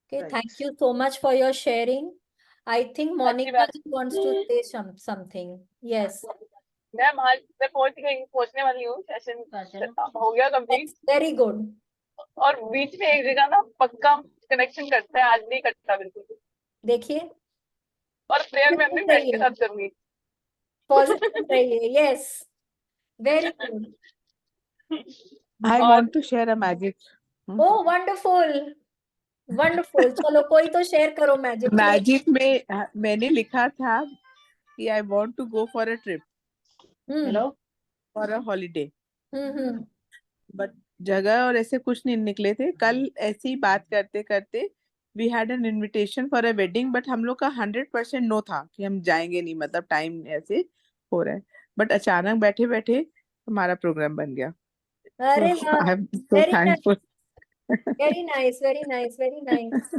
Speaker 1: Okay,
Speaker 3: right.
Speaker 1: thank you so much for your sharing. I think
Speaker 2: अच्छी
Speaker 1: Monica
Speaker 2: बात।
Speaker 1: wants to say something. Yes,
Speaker 2: ma'am आज मैं पहुंचने वाली हूँ, सेशन हो गया कंप्लीट।
Speaker 1: that's very good.
Speaker 2: और बीच में एक जगह ना पक्का कनेक्शन करता है, आज नहीं कटता बिल्कुल भी।
Speaker 1: देखिए,
Speaker 2: और प्रेयर में अपने फ्रेंड के साथ करूंगी।
Speaker 1: पॉजिटिव रहिए। Yes, very good.
Speaker 5: I
Speaker 2: और
Speaker 5: want to share a magic.
Speaker 1: Oh, wonderful, wonderful. चलो कोई तो शेयर करो मैजिक।
Speaker 5: मैजिक में मैंने लिखा था कि I want to go for a trip,
Speaker 1: hmm
Speaker 5: for a holiday.
Speaker 1: Hmm.
Speaker 5: But जगह और ऐसे कुछ नहीं निकले थे। कल ऐसे ही बात करते करते we had an invitation for a wedding, but हम लोग का 100% नो था कि हम जाएंगे नहीं, मतलब टाइम ऐसे हो रहा है। बट अचानक बैठे बैठे हमारा प्रोग्राम बन गया। So
Speaker 1: अरे वाह,
Speaker 5: I am so
Speaker 1: very nice,
Speaker 5: thankful.
Speaker 1: Very nice, very nice, very nice,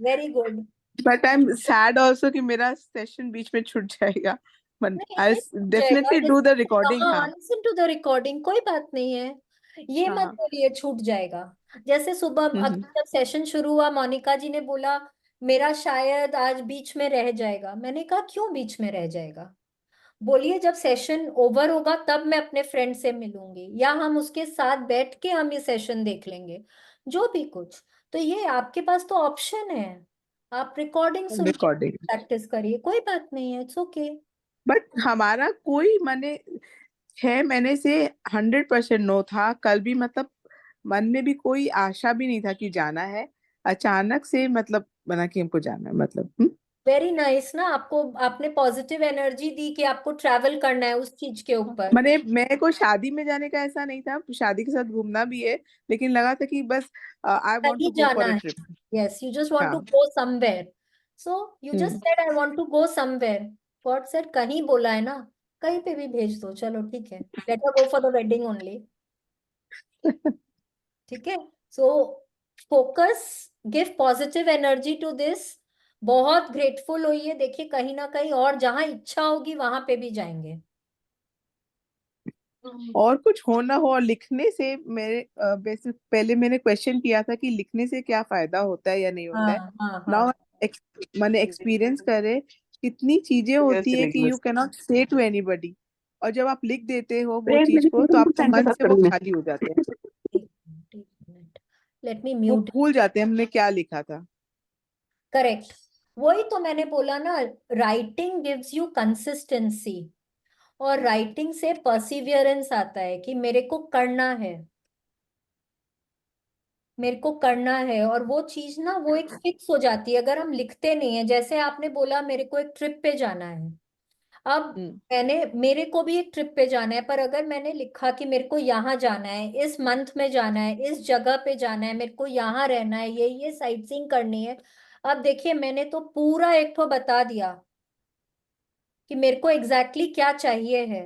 Speaker 1: very good.
Speaker 5: But I am sad also कि मेरा सेशन बीच में छूट जाएगा। बट
Speaker 1: नहीं
Speaker 5: आई
Speaker 1: ये छूट जाएगा,
Speaker 5: डेफिनेटली डू द रिकॉर्डिंग।
Speaker 1: हाँ
Speaker 5: हाँ
Speaker 1: लिसन टू द रिकॉर्डिंग, कोई बात नहीं है, ये मत
Speaker 5: हाँ।
Speaker 1: बोलिए छूट जाएगा। जैसे सुबह अभी
Speaker 5: हम्म।
Speaker 1: जब सेशन शुरू हुआ, मोनिका जी ने बोला मेरा शायद आज बीच में रह जाएगा। मैंने कहा क्यों बीच में रह जाएगा? बोलिए जब सेशन ओवर होगा तब मैं अपने फ्रेंड से मिलूंगी, या हम उसके साथ बैठ के हम ये सेशन देख लेंगे, जो भी कुछ। तो ये आपके पास तो ऑप्शन है, आप रिकॉर्डिंग सुनिए,
Speaker 5: रिकॉर्डिंग।
Speaker 1: प्रैक्टिस करिए, कोई बात नहीं है, इट्स ओके।
Speaker 5: बट हमारा कोई माने 6 महीने से 100% नो था। कल भी मतलब मन में भी कोई आशा भी नहीं था कि जाना है। अचानक से मतलब बना कि हमको जाना है, मतलब
Speaker 1: वेरी नाइस ना, आपको आपने पॉजिटिव एनर्जी दी कि आपको ट्रैवल करना है उस चीज के ऊपर।
Speaker 5: मैंने मेरे को शादी में जाने का ऐसा नहीं था, शादी के साथ घूमना भी है, लेकिन लगा था कि बस आई वांट
Speaker 1: कहीं
Speaker 5: टू गो
Speaker 1: जाना
Speaker 5: फॉर अ
Speaker 1: है,
Speaker 5: trip.
Speaker 1: Yes, you just want to
Speaker 5: हाँ।
Speaker 1: Go somewhere, so you just
Speaker 5: hmm.
Speaker 1: Said I want to go somewhere. God said कहीं बोला है ना, कहीं पे भी भेज दो, चलो ठीक है, let us go for the wedding only. ठीक है, so focus, give positive energy to this, बहुत ग्रेटफुल होइए, देखिए कहीं ना कहीं और जहां इच्छा होगी वहां पे भी जाएंगे।
Speaker 5: और कुछ हो ना हो, और लिखने से मेरे बेसिक पहले मैंने क्वेश्चन किया था कि लिखने से क्या फायदा होता है या नहीं होता है।
Speaker 1: हाँ हाँ हाँ।
Speaker 5: नाउ मैंने एक्सपीरियंस करे कितनी चीजें होती है कि यू कैन नॉट से टू एनीबॉडी, और जब आप लिख देते हो वो
Speaker 4: फ्रेंड
Speaker 5: चीज
Speaker 4: मेरी
Speaker 5: को तो
Speaker 4: फ्रेंड
Speaker 5: आपका
Speaker 4: के
Speaker 5: मन
Speaker 4: साथ
Speaker 5: से वो
Speaker 4: करूंगी मैं।
Speaker 5: खाली हो जाते हैं,
Speaker 1: एक मिनट, एक मिनट, लेट मी
Speaker 5: वो
Speaker 1: म्यूट।
Speaker 5: भूल जाते हैं हमने क्या लिखा था।
Speaker 1: करेक्ट, वही तो मैंने बोला ना, राइटिंग गिव्स यू कंसिस्टेंसी, और राइटिंग से परसिवियरेंस आता है कि मेरे को करना है, मेरे को करना है, और वो चीज ना वो एक फिक्स हो जाती है अगर हम लिखते नहीं है। जैसे आपने बोला मेरे को एक ट्रिप पे जाना है, अब
Speaker 5: हम्म।
Speaker 1: मेरे को भी एक ट्रिप पे जाना है, पर अगर मैंने लिखा कि मेरे को यहाँ जाना है, इस मंथ में जाना है, इस जगह पे जाना है, मेरे को यहाँ रहना है, ये साइट सीइंग करनी है। अब देखिए मैंने तो पूरा एक तो बता दिया कि मेरे को एग्जैक्टली exactly क्या चाहिए है।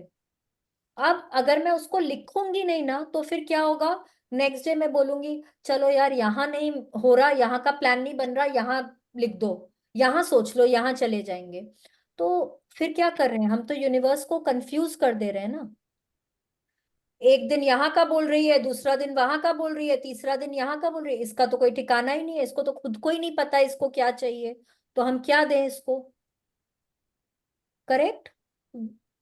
Speaker 1: अब अगर मैं उसको लिखूंगी नहीं ना तो फिर क्या होगा, नेक्स्ट डे मैं बोलूंगी चलो यार यहाँ नहीं हो रहा, यहाँ का प्लान नहीं बन रहा, यहाँ लिख दो, यहाँ सोच लो, यहाँ चले जाएंगे। तो फिर क्या कर रहे हैं हम, तो यूनिवर्स को कंफ्यूज कर दे रहे हैं ना। एक दिन यहाँ का बोल रही है, दूसरा दिन वहां का बोल रही है, तीसरा दिन यहाँ का बोल रही है, इसका तो कोई ठिकाना ही नहीं है, इसको तो खुद को ही नहीं पता इसको क्या चाहिए, तो हम क्या दें इसको। Correct,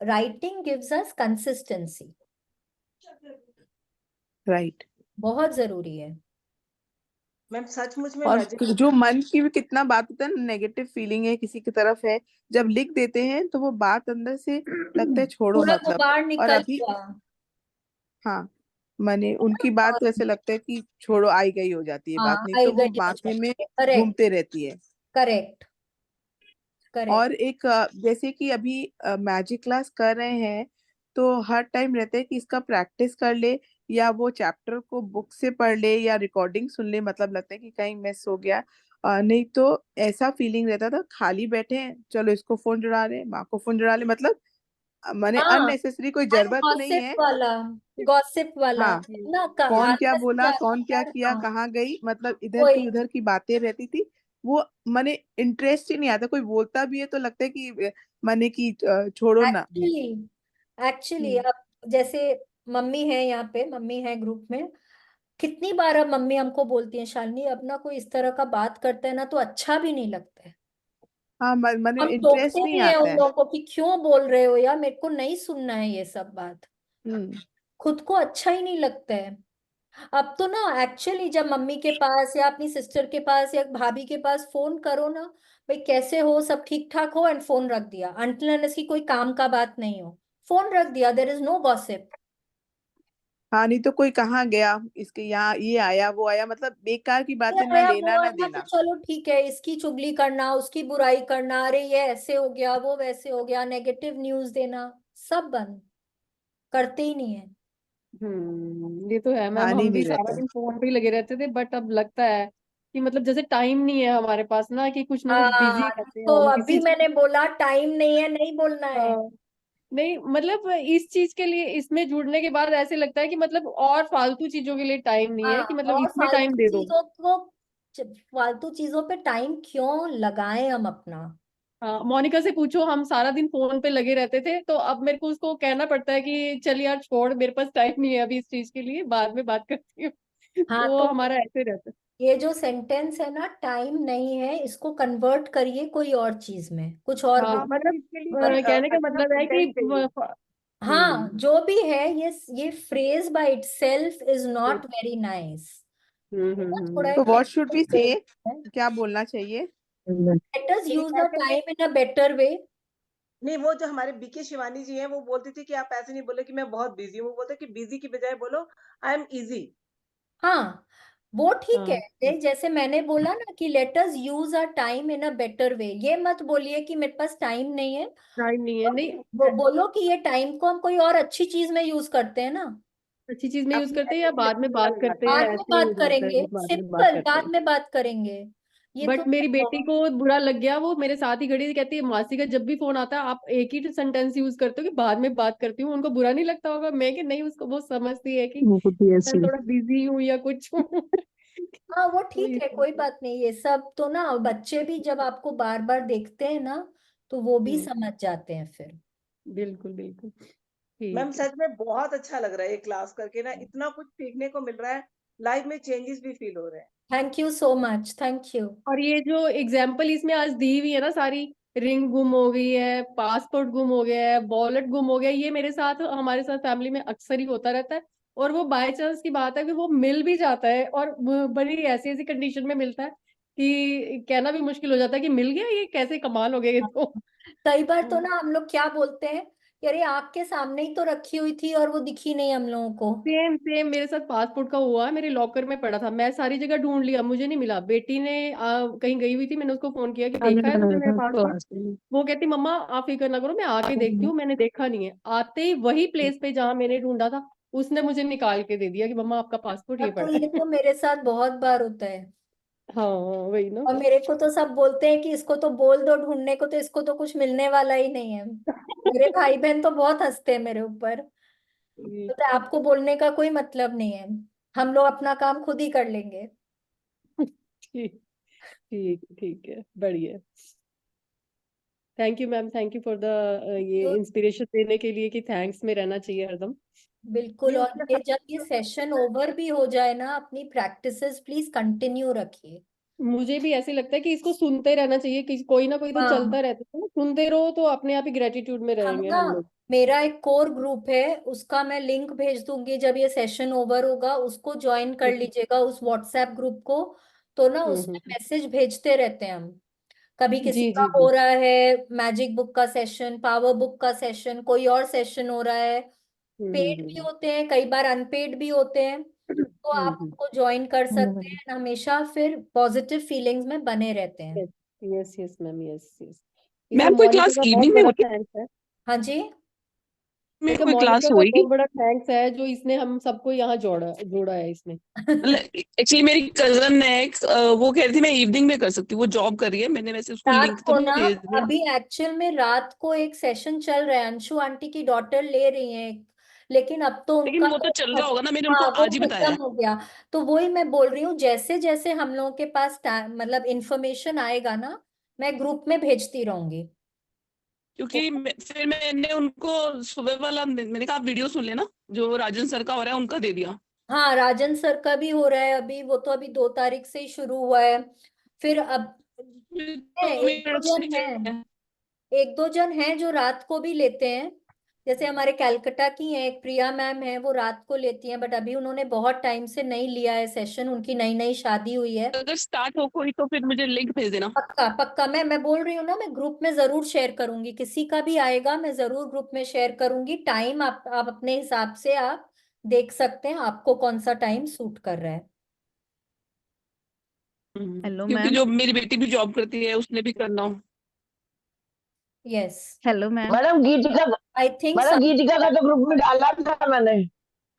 Speaker 1: writing gives us consistency,
Speaker 5: right.
Speaker 1: बहुत जरूरी है।
Speaker 3: मैम सचमुच में
Speaker 5: और
Speaker 3: मैजिक
Speaker 5: जो मन की भी कितना बात होता है ना, नेगेटिव फीलिंग है किसी की तरफ है, जब लिख देते हैं तो वो बात अंदर से लगता है छोड़ो
Speaker 1: पूरा
Speaker 5: मतलब।
Speaker 1: गुबार
Speaker 5: और
Speaker 1: निकल
Speaker 5: अभी
Speaker 1: गया।
Speaker 5: हाँ, माने उनकी बात
Speaker 1: और
Speaker 5: तो ऐसे लगता है कि छोड़ो, आई गई हो जाती है बात,
Speaker 1: हाँ,
Speaker 5: नहीं
Speaker 1: आई
Speaker 5: तो वो
Speaker 1: गई हो
Speaker 5: माथे में
Speaker 1: जाती है। करेक्ट,
Speaker 5: घूमते रहती है।
Speaker 1: Correct, correct.
Speaker 5: और एक जैसे कि अभी मैजिक क्लास कर रहे हैं, तो हर टाइम रहता है कि इसका प्रैक्टिस कर ले, या वो चैप्टर को बुक से पढ़ ले, या रिकॉर्डिंग सुन ले, मतलब लगता है कि कहीं मिस हो गया। नहीं तो ऐसा फीलिंग रहता था खाली बैठे हैं, चलो इसको फोन जुड़ा ले, माँ को फोन जुड़ा ले, मतलब माने
Speaker 1: हाँ,
Speaker 5: अननेसेसरी कोई जरूरत नहीं
Speaker 1: गॉसिप
Speaker 5: है।
Speaker 1: वाला, गॉसिप वाला
Speaker 5: हाँ,
Speaker 1: ना
Speaker 5: कौन क्या
Speaker 1: आदत
Speaker 5: बोला,
Speaker 1: क्या
Speaker 5: कौन क्या
Speaker 1: यार।
Speaker 5: किया,
Speaker 1: हाँ,
Speaker 5: कहाँ गई, मतलब इधर की
Speaker 1: वही।
Speaker 5: उधर की बातें रहती थी। वो माने इंटरेस्ट ही नहीं आता, कोई बोलता भी है तो लगता है कि माने कि छोड़ो ना।
Speaker 1: एक्चुअली, एक्चुअली
Speaker 5: हम्म।
Speaker 1: अब जैसे मम्मी है यहाँ पे, मम्मी है ग्रुप में, कितनी बार अब मम्मी हमको बोलती है, शालिनी अब ना कोई इस तरह का बात करता है ना तो अच्छा भी नहीं लगता है।
Speaker 5: हाँ, माने
Speaker 1: हम
Speaker 5: इंटरेस्ट
Speaker 1: टोकते
Speaker 5: नहीं
Speaker 1: भी हैं
Speaker 5: आता
Speaker 1: उन
Speaker 5: है।
Speaker 1: लोगों को कि क्यों बोल रहे हो यार, मेरे को नहीं सुनना है ये सब बात।
Speaker 5: हम्म।
Speaker 1: खुद को अच्छा ही नहीं लगता है। अब तो ना एक्चुअली जब मम्मी के पास या अपनी सिस्टर के पास या भाभी के पास फोन करो ना, भाई कैसे हो, सब ठीक ठाक हो, एंड फोन रख दिया, अनटिल अनलेस की कोई काम का बात नहीं हो, फोन रख दिया, देयर इज नो गॉसिप।
Speaker 5: हाँ, नहीं तो कोई कहाँ गया, इसके यहाँ ये आया वो आया, मतलब बेकार की
Speaker 1: ये
Speaker 5: बातें ना
Speaker 1: आया वो
Speaker 5: लेना ना
Speaker 1: आया तो
Speaker 5: देना।
Speaker 1: चलो ठीक है, इसकी चुगली करना, उसकी बुराई करना, अरे ये ऐसे हो गया, वो वैसे हो गया, नेगेटिव न्यूज देना, सब बंद, करते ही नहीं है।
Speaker 6: ये तो है मैम,
Speaker 5: ध्यान ही
Speaker 6: हम भी
Speaker 5: नहीं
Speaker 6: सारा
Speaker 5: रहता।
Speaker 6: दिन फोन पे ही लगे रहते थे, बट अब लगता है कि मतलब जैसे टाइम नहीं है हमारे पास ना, कि कुछ ना कुछ बिजी
Speaker 1: हाँ,
Speaker 6: रहते हैं
Speaker 1: तो
Speaker 6: हम
Speaker 1: अभी
Speaker 6: किसी चीज।
Speaker 1: मैंने बोला टाइम नहीं है, नहीं बोलना है।
Speaker 6: हाँ, नहीं मतलब इस चीज के लिए, इसमें जुड़ने के बाद ऐसे लगता है कि मतलब और फालतू चीजों के लिए टाइम नहीं
Speaker 1: हाँ,
Speaker 6: है, कि मतलब
Speaker 1: और
Speaker 6: इसमें टाइम दे दो।
Speaker 1: फालतू चीजों पे टाइम क्यों लगाएं हम अपना।
Speaker 6: हाँ, मोनिका से पूछो, हम सारा दिन फोन पे लगे रहते थे, तो अब मेरे को उसको कहना पड़ता है कि चल यार छोड़, मेरे पास टाइम नहीं है अभी इस चीज के लिए, बाद में बात करती हूँ।
Speaker 1: हाँ,
Speaker 6: तो
Speaker 1: तो
Speaker 6: हमारा ऐसे रहता है।
Speaker 1: ये जो सेंटेंस है ना, टाइम नहीं है, इसको कन्वर्ट करिए कोई और चीज में, कुछ और
Speaker 6: हाँ
Speaker 3: हाँ
Speaker 1: बोलिए।
Speaker 3: मतलब
Speaker 6: मतलब
Speaker 3: इसके लिए
Speaker 1: पर
Speaker 3: कोई
Speaker 6: कहने का
Speaker 3: अच्छा
Speaker 6: मतलब है कि
Speaker 3: कंटेंट चाहिए।
Speaker 1: हाँ, जो भी है, ये phrase by itself is not very nice. थोड़ा
Speaker 6: हम्म।
Speaker 5: तो
Speaker 1: एक
Speaker 5: व्हाट शुड बी से,
Speaker 1: फ्रेज है।
Speaker 5: क्या बोलना चाहिए?
Speaker 1: लेट अस
Speaker 3: कि
Speaker 1: यूज द
Speaker 3: ऐसे में
Speaker 1: टाइम इन अ बेटर वे।
Speaker 3: नहीं, वो जो हमारे बीके शिवानी जी हैं वो बोलती थी कि आप ऐसे नहीं बोलो कि मैं बहुत बिजी हूँ, वो बोलते कि बिजी की बजाय बोलो आई एम इजी।
Speaker 1: हाँ, वो ठीक है।
Speaker 6: हाँ,
Speaker 1: जैसे मैंने बोला ना कि let us use our time in a better way, ये मत बोलिए कि मेरे पास टाइम नहीं है।
Speaker 6: टाइम नहीं है, नहीं
Speaker 1: बोलो कि ये टाइम को हम कोई और अच्छी चीज में यूज करते हैं ना,
Speaker 6: अच्छी चीज में यूज
Speaker 3: अपनी
Speaker 6: करते हैं या
Speaker 3: एनर्जी
Speaker 6: बाद में
Speaker 3: अपनी जगह
Speaker 6: बात करते
Speaker 3: लगाते
Speaker 6: हैं,
Speaker 1: बाद में
Speaker 6: ऐसे ही हो
Speaker 1: बात
Speaker 6: जाता है
Speaker 1: करेंगे,
Speaker 6: कि बाद में बात
Speaker 1: सिंपल,
Speaker 6: करते
Speaker 1: बाद
Speaker 6: हैं।
Speaker 1: में बात करेंगे। ये तो
Speaker 6: बट मेरी बेटी
Speaker 1: बहुत-
Speaker 6: को बुरा लग गया, वो मेरे साथ ही खड़ी थी, कहती है मासी का जब भी फोन आता है आप एक ही सेंटेंस यूज करते हो कि बाद में बात करती हूँ, उनको बुरा नहीं लगता होगा? मैं कि नहीं, उसको वो समझती है कि
Speaker 2: वो खुद भी
Speaker 6: मैं
Speaker 2: ऐसी है।
Speaker 6: थोड़ा बिजी हूँ या कुछ हूँ।
Speaker 1: हाँ, वो
Speaker 6: तो
Speaker 1: ठीक है, कोई बात नहीं, ये सब तो ना बच्चे भी जब आपको बार बार देखते हैं ना, तो वो भी
Speaker 6: हम्म,
Speaker 1: समझ जाते हैं फिर।
Speaker 6: बिल्कुल बिल्कुल,
Speaker 3: मैम
Speaker 6: ठीक है।
Speaker 3: सच में बहुत अच्छा लग रहा है ये क्लास करके ना, इतना कुछ सीखने को मिल रहा है, लाइफ में चेंजेस भी फील हो रहे हैं।
Speaker 1: Thank you so much, thank you.
Speaker 6: और ये जो एग्जाम्पल इसमें आज दी हुई है ना सारी, रिंग गुम हो गई है, पासपोर्ट गुम हो गया है, वॉलेट गुम हो गया है, ये मेरे साथ, हमारे साथ फैमिली में अक्सर ही होता रहता है। और वो बाय चांस की बात है कि वो मिल भी जाता है, और बड़ी ऐसी ऐसी कंडीशन में मिलता है कि कहना भी मुश्किल हो जाता है कि मिल गया, ये कैसे कमाल हो गया ये तो।
Speaker 1: कई बार तो ना हम लोग क्या बोलते हैं कि अरे आँख के सामने ही तो रखी हुई थी और वो दिखी नहीं हम लोगों को।
Speaker 6: सेम सेम मेरे साथ पासपोर्ट का हुआ है, मेरे लॉकर में पड़ा था, मैं सारी जगह ढूंढ लिया, मुझे नहीं मिला। बेटी ने कहीं गई हुई थी, मैंने उसको फोन किया कि देखा है तुमने मेरा पासपोर्ट? वो कहती मम्मा आप फिक्र ना करो, मैं आके देखती हूँ, मैंने देखा नहीं है। आते ही वही प्लेस पे जहाँ मैंने ढूंढा था, उसने मुझे निकाल के दे दिया कि मम्मा आपका पासपोर्ट ये
Speaker 1: अब तो
Speaker 6: पड़ा
Speaker 1: ये
Speaker 6: है।
Speaker 1: तो मेरे साथ बहुत बार होता है।
Speaker 6: हाँ, वही ना।
Speaker 1: और मेरे को तो सब बोलते हैं कि इसको तो बोल दो ढूंढने को, तो इसको तो कुछ मिलने वाला ही नहीं है। मेरे भाई बहन तो बहुत हंसते हैं मेरे ऊपर। तो आपको बोलने का कोई मतलब नहीं है, हम लोग अपना काम खुद ही कर लेंगे।
Speaker 6: ठीक, ठीक है, बढ़िया। Thank you ma'am, thank you for the ये
Speaker 1: तो
Speaker 6: इंस्पिरेशन देने के लिए कि थैंक्स में रहना चाहिए हरदम।
Speaker 1: बिल्कुल,
Speaker 3: नहीं
Speaker 1: और
Speaker 3: उसमें
Speaker 1: ये
Speaker 3: सब
Speaker 1: जब ये सेशन ओवर भी हो जाए ना, अपनी प्रैक्टिसेस प्लीज कंटिन्यू रखिए।
Speaker 6: मुझे भी ऐसे लगता है कि इसको सुनते रहना चाहिए, कि कोई ना कोई तो
Speaker 1: हाँ,
Speaker 6: चलता रहता है ना, सुनते रहो तो अपने आप ही ग्रेटिट्यूड में
Speaker 1: हम
Speaker 6: रहेंगे
Speaker 1: ना,
Speaker 6: हम लोग।
Speaker 1: मेरा एक कोर ग्रुप है, उसका मैं लिंक भेज दूंगी, जब ये सेशन ओवर होगा उसको ज्वाइन कर लीजिएगा, उस व्हाट्सएप ग्रुप को। तो ना उसमें मैसेज भेजते रहते हैं हम, कभी किसी
Speaker 6: जी
Speaker 1: का
Speaker 6: जी
Speaker 1: हो
Speaker 6: जी।
Speaker 1: रहा है मैजिक बुक का सेशन, पावर बुक का सेशन, कोई और सेशन हो रहा है, पेड भी होते हैं कई बार, अनपेड भी होते हैं, तो आप उनको ज्वाइन कर सकते हैं, हमेशा फिर पॉजिटिव फीलिंग्स में बने रहते हैं।
Speaker 6: Yes yes yes ma'am, yes yes. इसमें
Speaker 2: मैम कोई
Speaker 6: मोनिका
Speaker 2: क्लास
Speaker 6: का बहुत
Speaker 2: इवनिंग में
Speaker 6: बड़ा
Speaker 2: होगी?
Speaker 6: थैंक्स है।
Speaker 1: हाँ जी।
Speaker 2: में
Speaker 6: देखिए
Speaker 2: कोई क्लास
Speaker 6: मोनिका का
Speaker 2: होगी?
Speaker 6: बहुत बड़ा थैंक्स है जो इसने हम सबको यहाँ जोड़ा है इसमें।
Speaker 2: एक्चुअली मेरी कजन है एक, वो कह रही थी मैं इवनिंग में कर सकती हूँ, वो जॉब कर रही है, मैंने वैसे उसको
Speaker 1: रात
Speaker 2: लिंक तो
Speaker 1: को
Speaker 2: नहीं
Speaker 1: ना,
Speaker 2: भेज दिया।
Speaker 1: अभी एक्चुअल में रात को एक सेशन चल रहा है, अंशु आंटी की डॉटर ले रही हैं, लेकिन अब तो
Speaker 2: लेकिन
Speaker 1: उनका
Speaker 2: वो तो
Speaker 1: तो
Speaker 2: चल रहा होगा ना, मैंने उनको
Speaker 1: हाँ वो
Speaker 2: आज ही बताया
Speaker 1: खत्म
Speaker 2: है।
Speaker 1: हो गया। तो वही मैं बोल रही हूँ, जैसे जैसे हम लोगों के पास मतलब इंफॉर्मेशन आएगा ना, मैं ग्रुप में भेजती रहूंगी।
Speaker 2: क्योंकि फिर मैंने उनको सुबह वाला, मैंने कहा आप वीडियो सुन लेना, जो राजन सर का हो रहा है उनका दे दिया।
Speaker 1: हाँ, राजन सर का भी हो रहा है अभी, वो तो अभी 2 तारीख से ही शुरू हुआ है। फिर अब है,
Speaker 2: तो
Speaker 1: एक दो
Speaker 2: मिनट्स
Speaker 1: जन
Speaker 2: नहीं
Speaker 1: हैं,
Speaker 2: है।
Speaker 1: एक दो जन हैं जो रात को भी लेते हैं, जैसे हमारे कैलकाटा की हैं, एक प्रिया मैम है, वो रात को लेती हैं, बट अभी उन्होंने बहुत टाइम से नहीं लिया है सेशन, उनकी नई नई शादी हुई है।
Speaker 2: अगर स्टार्ट हो कोई तो फिर मुझे लिंक भेज देना।
Speaker 1: पक्का पक्का, मैं बोल रही हूँ ना, मैं ग्रुप में जरूर शेयर करूंगी, किसी का भी आएगा मैं जरूर ग्रुप में शेयर करूंगी। टाइम आप अपने हिसाब से आप देख सकते हैं, आपको कौन सा टाइम सूट कर रहा है।
Speaker 4: हेलो
Speaker 2: क्योंकि
Speaker 4: मैम।
Speaker 2: जो मेरी बेटी भी जॉब करती है, उसने भी करना हो।
Speaker 1: Yes.
Speaker 4: Hello ma'am.
Speaker 7: Madam Geetika,
Speaker 1: I think
Speaker 7: madam Geetika का तो ग्रुप में डाला था मैंने।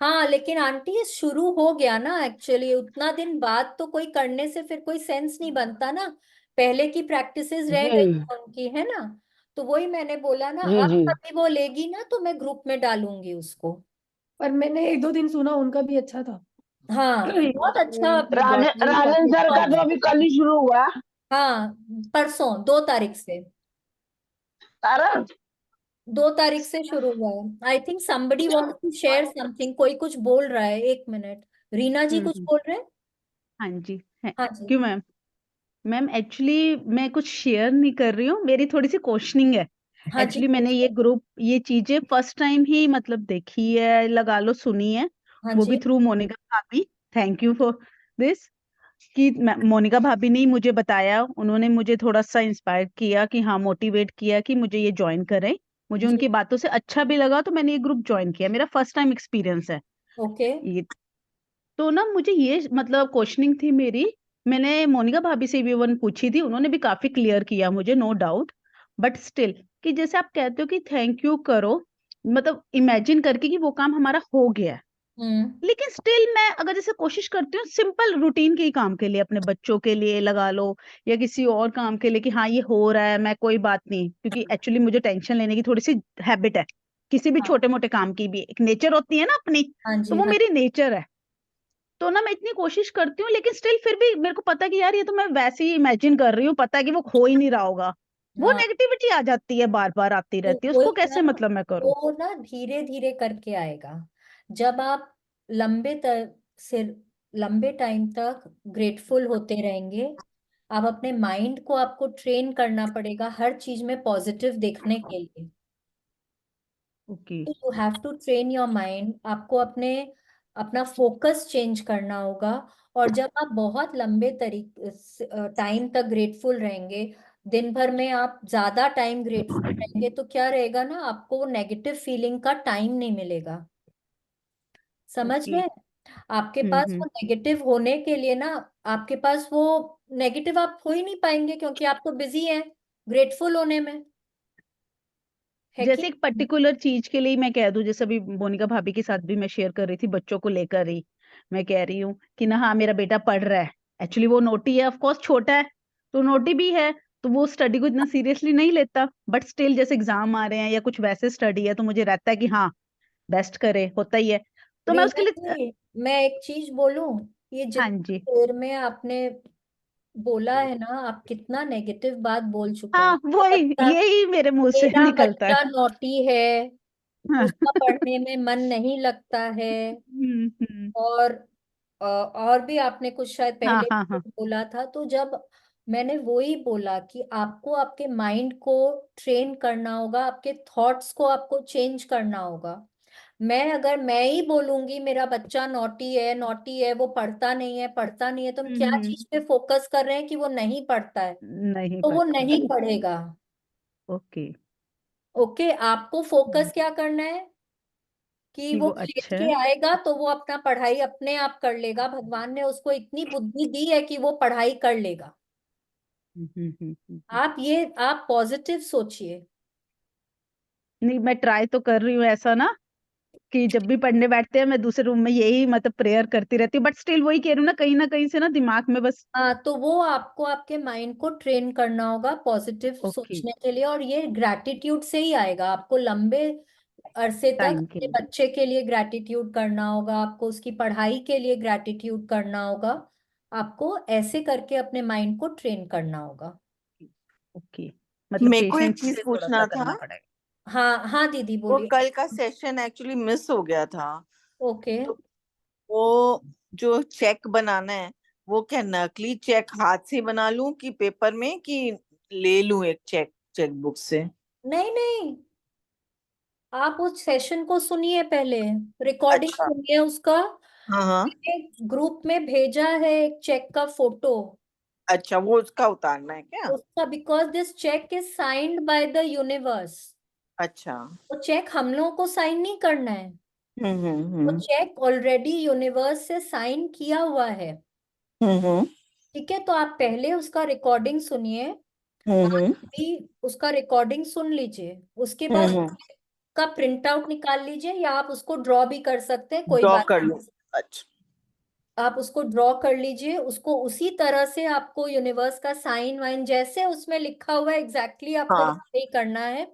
Speaker 1: हाँ, लेकिन आंटी ये शुरू हो गया ना, एक्चुअली उतना दिन बाद तो कोई करने से फिर कोई सेंस नहीं बनता ना, पहले की प्रैक्टिसेस रह गई
Speaker 7: जी
Speaker 1: हैं उनकी, है ना। तो वही मैंने बोला ना,
Speaker 7: जी
Speaker 1: अब
Speaker 7: जी।
Speaker 1: कभी वो लेगी ना तो मैं ग्रुप में डालूंगी उसको।
Speaker 6: पर मैंने एक दो दिन सुना उनका भी अच्छा था।
Speaker 1: हाँ, बहुत अच्छा।
Speaker 7: राजन सर का तो अभी कल ही शुरू हुआ।
Speaker 1: हाँ, परसों 2 तारीख से,
Speaker 7: तारा
Speaker 1: 2 तारीख से शुरू हुआ है। I think somebody wants to share something, कोई कुछ बोल रहा है, 1 मिनट। रीना जी कुछ
Speaker 4: हम्म।
Speaker 1: बोल रहे हैं।
Speaker 4: हाँ जी है।
Speaker 1: हाँ जी।
Speaker 4: क्यों मैम? मैम एक्चुअली मैं कुछ शेयर नहीं कर रही हूँ, मेरी थोड़ी सी क्वेश्चनिंग है।
Speaker 1: हाँ जी,
Speaker 4: एक्चुअली मैंने ये ग्रुप, ये चीजें फर्स्ट टाइम ही मतलब देखी है, लगा लो सुनी है,
Speaker 1: हाँ
Speaker 4: वो भी
Speaker 1: जी,
Speaker 4: थ्रू मोनिका भाभी। Thank you for this. कि मोनिका भाभी ने ही मुझे बताया, उन्होंने मुझे थोड़ा सा इंस्पायर किया कि हाँ, मोटिवेट किया कि मुझे ये ज्वाइन करें। मुझे
Speaker 1: जी।
Speaker 4: उनकी बातों से अच्छा भी लगा, तो मैंने ये ग्रुप ज्वाइन किया, मेरा फर्स्ट टाइम एक्सपीरियंस है
Speaker 1: ओके।
Speaker 4: ये। तो ना मुझे ये मतलब क्वेश्चनिंग थी मेरी, मैंने मोनिका भाभी से भी वन पूछी थी, उन्होंने भी काफी क्लियर किया मुझे, नो डाउट। बट स्टिल, कि जैसे आप कहते हो कि थैंक यू करो, मतलब इमेजिन करके कि वो काम हमारा हो गया है,
Speaker 1: हम्म।
Speaker 4: लेकिन स्टिल मैं अगर जैसे कोशिश करती हूँ सिंपल रूटीन के ही काम के लिए, अपने बच्चों के लिए लगा लो, या किसी और काम के लिए कि हाँ ये हो रहा है, मैं कोई बात नहीं, क्योंकि एक्चुअली मुझे टेंशन लेने की थोड़ी सी हैबिट है, किसी भी
Speaker 1: हाँ
Speaker 4: छोटे मोटे काम की भी एक नेचर होती है ना अपनी,
Speaker 1: हाँ
Speaker 4: तो
Speaker 1: जी।
Speaker 4: वो
Speaker 1: हाँ
Speaker 4: मेरी नेचर है। तो ना मैं इतनी कोशिश करती हूँ, लेकिन स्टिल फिर भी मेरे को पता है कि यार ये तो मैं वैसे ही इमेजिन कर रही हूँ, पता है कि वो हो ही नहीं रहा होगा, वो
Speaker 1: हाँ,
Speaker 4: नेगेटिविटी आ जाती है, बार बार आती
Speaker 1: तो
Speaker 4: रहती है,
Speaker 1: वही
Speaker 4: उसको
Speaker 1: ना,
Speaker 4: कैसे मतलब मैं करूँ?
Speaker 1: वो ना धीरे धीरे करके आएगा। जब आप लंबे से लंबे टाइम तक ग्रेटफुल होते रहेंगे, आप अपने माइंड को आपको ट्रेन करना पड़ेगा हर चीज में पॉजिटिव देखने के लिए।
Speaker 4: Okay.
Speaker 1: You have to train your mind, आपको अपने अपना फोकस चेंज करना होगा। और जब आप बहुत लंबे तरीके टाइम तक ग्रेटफुल रहेंगे, दिन भर में आप ज्यादा टाइम ग्रेटफुल रहेंगे, तो क्या रहेगा ना, आपको वो नेगेटिव फीलिंग का टाइम नहीं मिलेगा। समझ
Speaker 4: ओके।
Speaker 1: रहे हैं? आपके पास वो नेगेटिव होने के लिए ना, आपके पास वो नेगेटिव आप हो ही नहीं पाएंगे, क्योंकि आप तो बिजी हैं ग्रेटफुल होने में, है कि
Speaker 4: जैसे एक पर्टिकुलर चीज के लिए मैं कह दूं, जैसे अभी मोनिका भाभी के साथ भी मैं शेयर कर रही थी बच्चों को लेकर ही, मैं कह रही हूँ कि ना हाँ मेरा बेटा पढ़ रहा है, एक्चुअली वो नोटी है, ऑफ कोर्स छोटा है, तो नोटी भी है, तो वो स्टडी को इतना सीरियसली नहीं लेता, बट स्टिल जैसे एग्जाम आ रहे हैं या कुछ वैसे स्टडी है, तो मुझे रहता है कि हाँ बेस्ट करे, होता ही है, तो मैं उसके
Speaker 1: रीना
Speaker 4: लिए
Speaker 1: जी, मैं एक चीज बोलूं, ये
Speaker 4: हाँ
Speaker 1: जितना
Speaker 4: जी।
Speaker 1: देर में आपने बोला है ना, आप कितना नेगेटिव बात बोल चुके हैं।
Speaker 4: हाँ वही,
Speaker 1: बच्चा,
Speaker 4: यही मेरे मुंह से
Speaker 1: मेरा
Speaker 4: निकलता है।
Speaker 1: बच्चा नोटी है,
Speaker 4: हाँ।
Speaker 1: उसका पढ़ने में मन नहीं लगता है,
Speaker 4: हम्म।
Speaker 1: और और भी आपने कुछ शायद
Speaker 4: हाँ
Speaker 1: पहले
Speaker 4: हाँ हाँ।
Speaker 1: बोला था। तो जब मैंने वो ही बोला कि आपको आपके माइंड को ट्रेन करना होगा, आपके थॉट्स को आपको चेंज करना होगा। अगर मैं ही बोलूंगी मेरा बच्चा नॉटी है, वो पढ़ता नहीं है, तो हम क्या चीज पे फोकस कर रहे हैं कि वो नहीं पढ़ता है,
Speaker 4: नहीं
Speaker 1: तो वो
Speaker 4: पढ़ता।
Speaker 1: नहीं पढ़ेगा।
Speaker 4: ओके।
Speaker 1: ओके, आपको फोकस क्या करना है कि
Speaker 4: कि
Speaker 1: वो
Speaker 4: वो
Speaker 1: खेल
Speaker 4: अच्छा
Speaker 1: के
Speaker 4: है।
Speaker 1: आएगा तो वो अपना पढ़ाई अपने आप कर लेगा। भगवान ने उसको इतनी बुद्धि दी है कि वो पढ़ाई कर लेगा। आप पॉजिटिव सोचिए।
Speaker 4: नहीं, मैं ट्राई तो कर रही हूँ ऐसा ना, कि जब भी पढ़ने बैठते हैं मैं दूसरे रूम में यही मतलब प्रेयर करती रहती हूँ, बट स्टिल वही कह रही हूँ ना कहीं से ना दिमाग में बस।
Speaker 1: हाँ, तो वो आपको आपके माइंड को ट्रेन करना होगा पॉजिटिव
Speaker 4: ओके।
Speaker 1: सोचने के लिए, और ये ग्रैटिट्यूड से ही आएगा। आपको लंबे अरसे तक
Speaker 4: टाइम के
Speaker 1: अपने
Speaker 4: लिए।
Speaker 1: बच्चे के लिए ग्रैटिट्यूड करना होगा, आपको उसकी पढ़ाई के लिए ग्रैटिट्यूड करना होगा। आपको ऐसे करके अपने माइंड को ट्रेन करना होगा।
Speaker 4: ओके, मतलब
Speaker 5: मेरे को एक
Speaker 4: पेशेंस
Speaker 5: चीज
Speaker 4: से थोड़ा सा
Speaker 5: पूछना
Speaker 4: करना
Speaker 5: था।
Speaker 4: पड़ेगा।
Speaker 1: हाँ हाँ दीदी
Speaker 5: वो
Speaker 1: बोलिए।
Speaker 5: कल का सेशन एक्चुअली मिस हो गया था।
Speaker 1: ओके।
Speaker 5: तो वो जो चेक बनाना है, वो क्या नकली चेक हाथ से बना लूं कि पेपर में, कि ले लूं एक चेक बुक से?
Speaker 1: नहीं नहीं, आप उस सेशन को सुनिए पहले, रिकॉर्डिंग
Speaker 5: अच्छा।
Speaker 1: सुनिए उसका।
Speaker 5: हाँ हाँ।
Speaker 1: ग्रुप में भेजा है एक चेक का फोटो
Speaker 5: अच्छा, वो उसका उतारना है क्या?
Speaker 1: उसका, because this cheque is signed by the universe.
Speaker 5: अच्छा।
Speaker 1: वो चेक हम लोगों को साइन नहीं करना है, वो
Speaker 5: हम्म।
Speaker 1: चेक ऑलरेडी यूनिवर्स से साइन किया हुआ है।
Speaker 5: हम्म।
Speaker 1: ठीक है, तो आप पहले उसका रिकॉर्डिंग सुनिए। आप
Speaker 5: हम्म।
Speaker 1: भी उसका रिकॉर्डिंग सुन लीजिए, उसके बाद
Speaker 5: हम्म।
Speaker 1: का प्रिंट आउट निकाल लीजिए, या आप उसको ड्रॉ भी कर सकते हैं, कोई
Speaker 5: ड्रॉ
Speaker 1: बात
Speaker 5: कर
Speaker 1: नहीं।
Speaker 5: लूं? अच्छा।
Speaker 1: आप उसको ड्रॉ कर लीजिए, उसको उसी तरह से आपको यूनिवर्स का साइन वाइन जैसे उसमें लिखा हुआ है एग्जैक्टली आपको
Speaker 5: हाँ।
Speaker 1: वैसे ही करना है।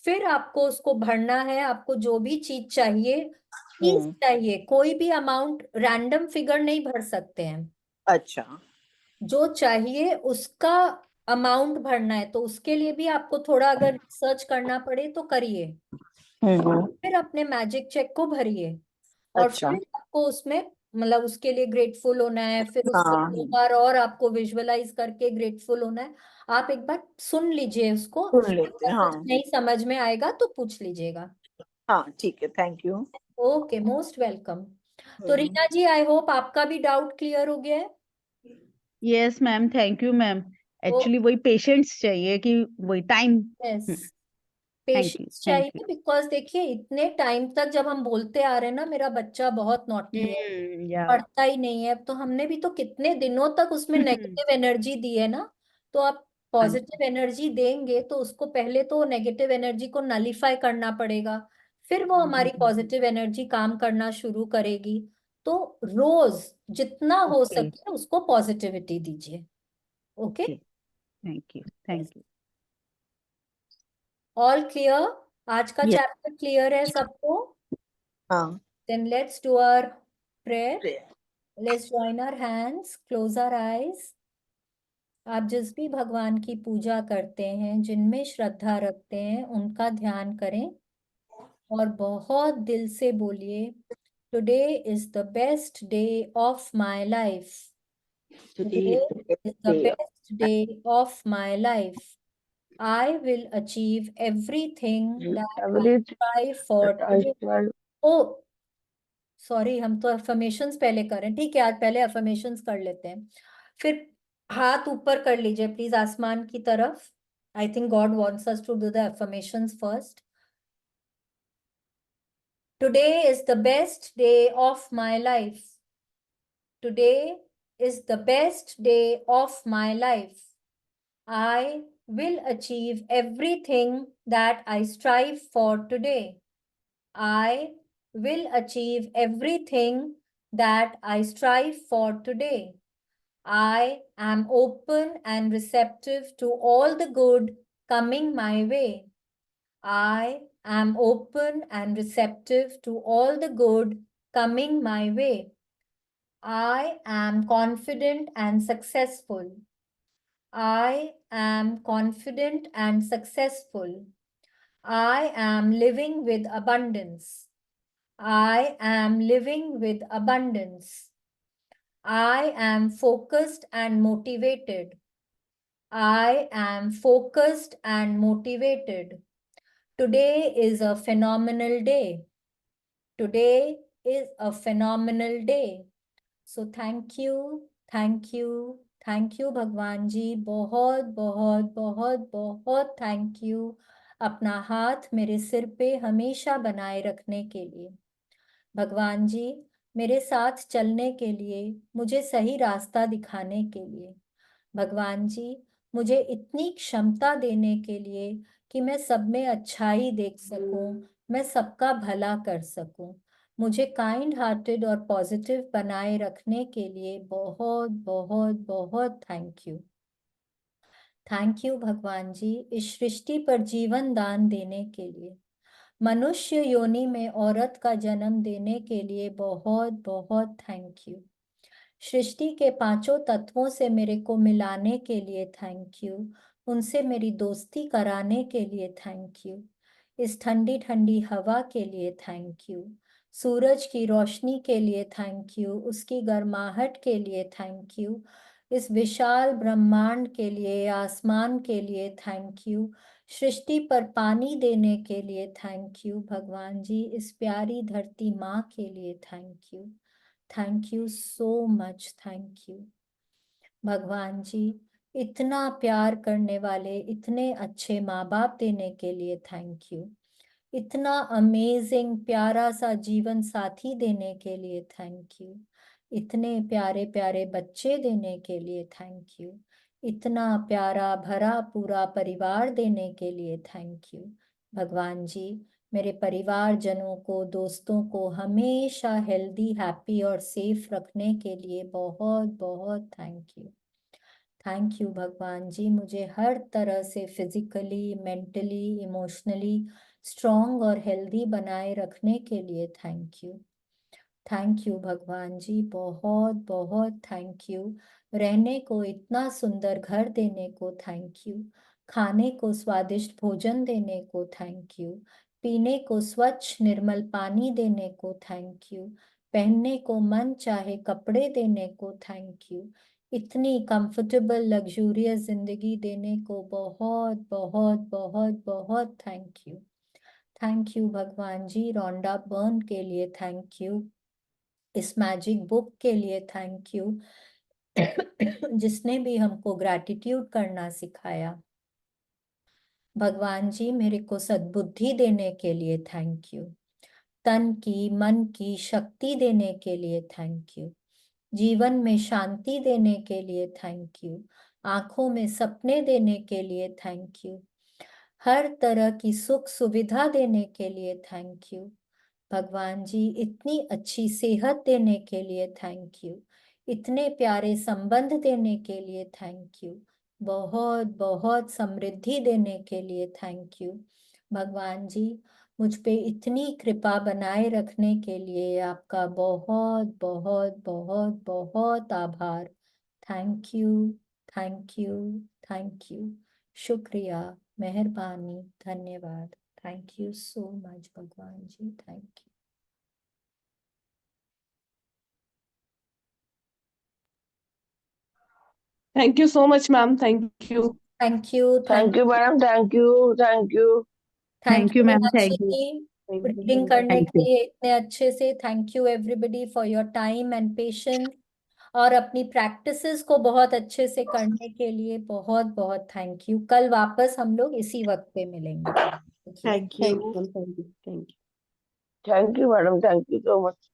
Speaker 1: फिर आपको उसको भरना है। आपको जो भी चीज चाहिए, प्लीज
Speaker 5: हम्म।
Speaker 1: चाहिए, कोई भी अमाउंट रैंडम फिगर नहीं भर सकते हैं।
Speaker 5: अच्छा।
Speaker 1: जो चाहिए उसका अमाउंट भरना है, तो उसके लिए भी आपको थोड़ा अगर रिसर्च करना पड़े तो करिए।
Speaker 5: हम्म।
Speaker 1: फिर अपने मैजिक चेक को भरिए, और
Speaker 5: अच्छा।
Speaker 1: फिर आपको उसमें मतलब उसके लिए ग्रेटफुल होना है। फिर उसको
Speaker 5: हाँ,
Speaker 1: दो बार और आपको विजुअलाइज करके ग्रेटफुल होना है। आप एक बार सुन लीजिए उसको,
Speaker 5: सुन लेते हैं,
Speaker 1: अगर कुछ
Speaker 5: हाँ।
Speaker 1: नहीं समझ में आएगा तो पूछ लीजिएगा।
Speaker 5: हाँ ठीक है, thank you.
Speaker 1: Okay, most welcome. तो
Speaker 5: हम्म।
Speaker 1: रीना जी, आई होप आपका भी डाउट क्लियर हो गया है।
Speaker 4: Yes ma'am, thank you ma'am.
Speaker 1: Oh
Speaker 4: actually वही पेशेंस चाहिए, कि वही time.
Speaker 1: Yes,
Speaker 4: thank you,
Speaker 1: patience
Speaker 4: thank you.
Speaker 1: चाहिए, बिकॉज देखिए इतने टाइम तक जब हम बोलते आ रहे हैं ना मेरा बच्चा बहुत नॉटी है,
Speaker 4: या
Speaker 1: पढ़ता ही नहीं है, तो हमने भी तो कितने दिनों तक उसमें नेगेटिव एनर्जी दी है ना। तो आप पॉजिटिव एनर्जी देंगे तो उसको पहले तो नेगेटिव एनर्जी को नलीफाई करना पड़ेगा, फिर वो हमारी पॉजिटिव एनर्जी काम करना शुरू करेगी। तो रोज जितना हो
Speaker 4: ओके,
Speaker 1: सके उसको पॉजिटिविटी दीजिए। Okay,
Speaker 4: okay, thank you, thank you.
Speaker 1: All clear? आज का
Speaker 5: यस।
Speaker 1: चैप्टर क्लियर है सबको?
Speaker 5: हाँ।
Speaker 1: Then let's do our prayer. Let's join our hands, close our eyes. आप जिस भी भगवान की पूजा करते हैं, जिनमें श्रद्धा रखते हैं, उनका ध्यान करें और बहुत दिल से बोलिए, today is the best day of my life.
Speaker 5: Today
Speaker 1: today
Speaker 5: is the best
Speaker 1: is the
Speaker 5: day of
Speaker 1: best day of my life. I will achieve everything that I
Speaker 7: everything
Speaker 1: try for
Speaker 7: that I
Speaker 1: today.
Speaker 7: strive.
Speaker 1: Oh, sorry, हम तो affirmations पहले करें। ठीक है, आज पहले affirmations कर लेते हैं। फिर हाथ ऊपर कर लीजिए प्लीज आसमान की तरफ। I think God wants us to do the affirmations first. Today is the best day of my life. Today is the best day of my life. I will achieve everything that I strive for today. I will achieve everything that I strive for today. I am open and receptive to all the good coming my way. I am open and receptive to all the good coming my way. I am confident and successful. I am confident and successful. I am living with abundance. I am living with abundance. I am focused and motivated. I am focused and motivated. Today is a phenomenal day. Today is a phenomenal day. So thank you, thank you, thank you भगवान जी, बहुत बहुत बहुत बहुत thank you अपना हाथ मेरे सिर पे हमेशा बनाए रखने के लिए। भगवान जी, मेरे साथ चलने के लिए, मुझे सही रास्ता दिखाने के लिए। भगवान जी, मुझे इतनी क्षमता देने के लिए कि मैं सब में अच्छाई देख सकूं, मैं सबका भला कर सकूं। मुझे काइंड हार्टेड और पॉजिटिव बनाए रखने के लिए बहुत बहुत बहुत थैंक यू। थैंक यू भगवान जी, इस सृष्टि पर जीवन दान देने के लिए, मनुष्य योनि में औरत का जन्म देने के लिए बहुत बहुत थैंक यू। सृष्टि के पांचों तत्वों से मेरे को मिलाने के लिए थैंक यू। उनसे मेरी दोस्ती कराने के लिए थैंक यू। इस ठंडी ठंडी हवा के लिए थैंक यू। सूरज की रोशनी के लिए थैंक यू। उसकी गर्माहट के लिए थैंक यू। इस विशाल ब्रह्मांड के लिए, आसमान के लिए थैंक यू। सृष्टि पर पानी देने के लिए थैंक यू। भगवान जी, इस प्यारी धरती माँ के लिए thank you. Thank you so much, thank you. भगवान जी, इतना प्यार करने वाले, इतने अच्छे माँ बाप देने के लिए थैंक यू। इतना अमेजिंग प्यारा सा जीवन साथी देने के लिए थैंक यू। इतने प्यारे प्यारे बच्चे देने के लिए थैंक यू। इतना प्यारा भरा पूरा परिवार देने के लिए थैंक यू। भगवान जी, मेरे परिवारजनों को, दोस्तों को हमेशा हेल्दी, हैप्पी और सेफ रखने के लिए बहुत बहुत थैंक यू। थैंक यू भगवान जी, मुझे हर तरह से फिजिकली, मेंटली, इमोशनली स्ट्रॉन्ग और हेल्दी बनाए रखने के लिए थैंक यू। थैंक यू भगवान जी, बहुत बहुत थैंक यू। रहने को इतना सुंदर घर देने को थैंक यू। खाने को स्वादिष्ट भोजन देने को थैंक यू। पीने को स्वच्छ निर्मल पानी देने को थैंक यू। पहनने को मन चाहे कपड़े देने को थैंक यू। इतनी कंफर्टेबल लग्जूरियस जिंदगी देने को बहुत बहुत बहुत बहुत थैंक यू। थैंक यू भगवान जी, रोंडा बर्न के लिए थैंक यू। इस मैजिक बुक के लिए थैंक यू, जिसने भी हमको ग्रैटिट्यूड करना सिखाया। भगवान जी, मेरे को सद्बुद्धि देने के लिए थैंक यू। तन की, मन की शक्ति देने के लिए थैंक यू। जीवन में शांति देने के लिए थैंक यू। आंखों में सपने देने के लिए थैंक यू। हर तरह की सुख सुविधा देने के लिए थैंक यू। भगवान जी, इतनी अच्छी सेहत देने के लिए थैंक यू। इतने प्यारे संबंध देने के लिए थैंक यू। बहुत बहुत समृद्धि देने के लिए थैंक यू। भगवान जी, मुझ पे इतनी कृपा बनाए रखने के लिए आपका बहुत बहुत बहुत बहुत आभार। Thank you, thank you, thank you. शुक्रिया, मेहरबानी, धन्यवाद। थैंक यू सो मच भगवान जी, thank you.
Speaker 2: Thank you so much ma'am, thank you.
Speaker 1: Thank you,
Speaker 7: thank you madam, thank you, thank you.
Speaker 4: Thank you ma'am,
Speaker 1: Meenakshi
Speaker 4: thank you,
Speaker 1: जी, reading करने
Speaker 4: thank
Speaker 1: के
Speaker 4: you.
Speaker 1: लिए इतने अच्छे से। Thank you everybody for your time and patience, और अपनी practices को बहुत अच्छे से करने के लिए बहुत बहुत थैंक यू। कल वापस हम लोग इसी वक्त पे मिलेंगे।
Speaker 5: Thank
Speaker 6: thank
Speaker 5: you.
Speaker 6: You, thank you, thank you.
Speaker 7: Thank you madam, thank you so much.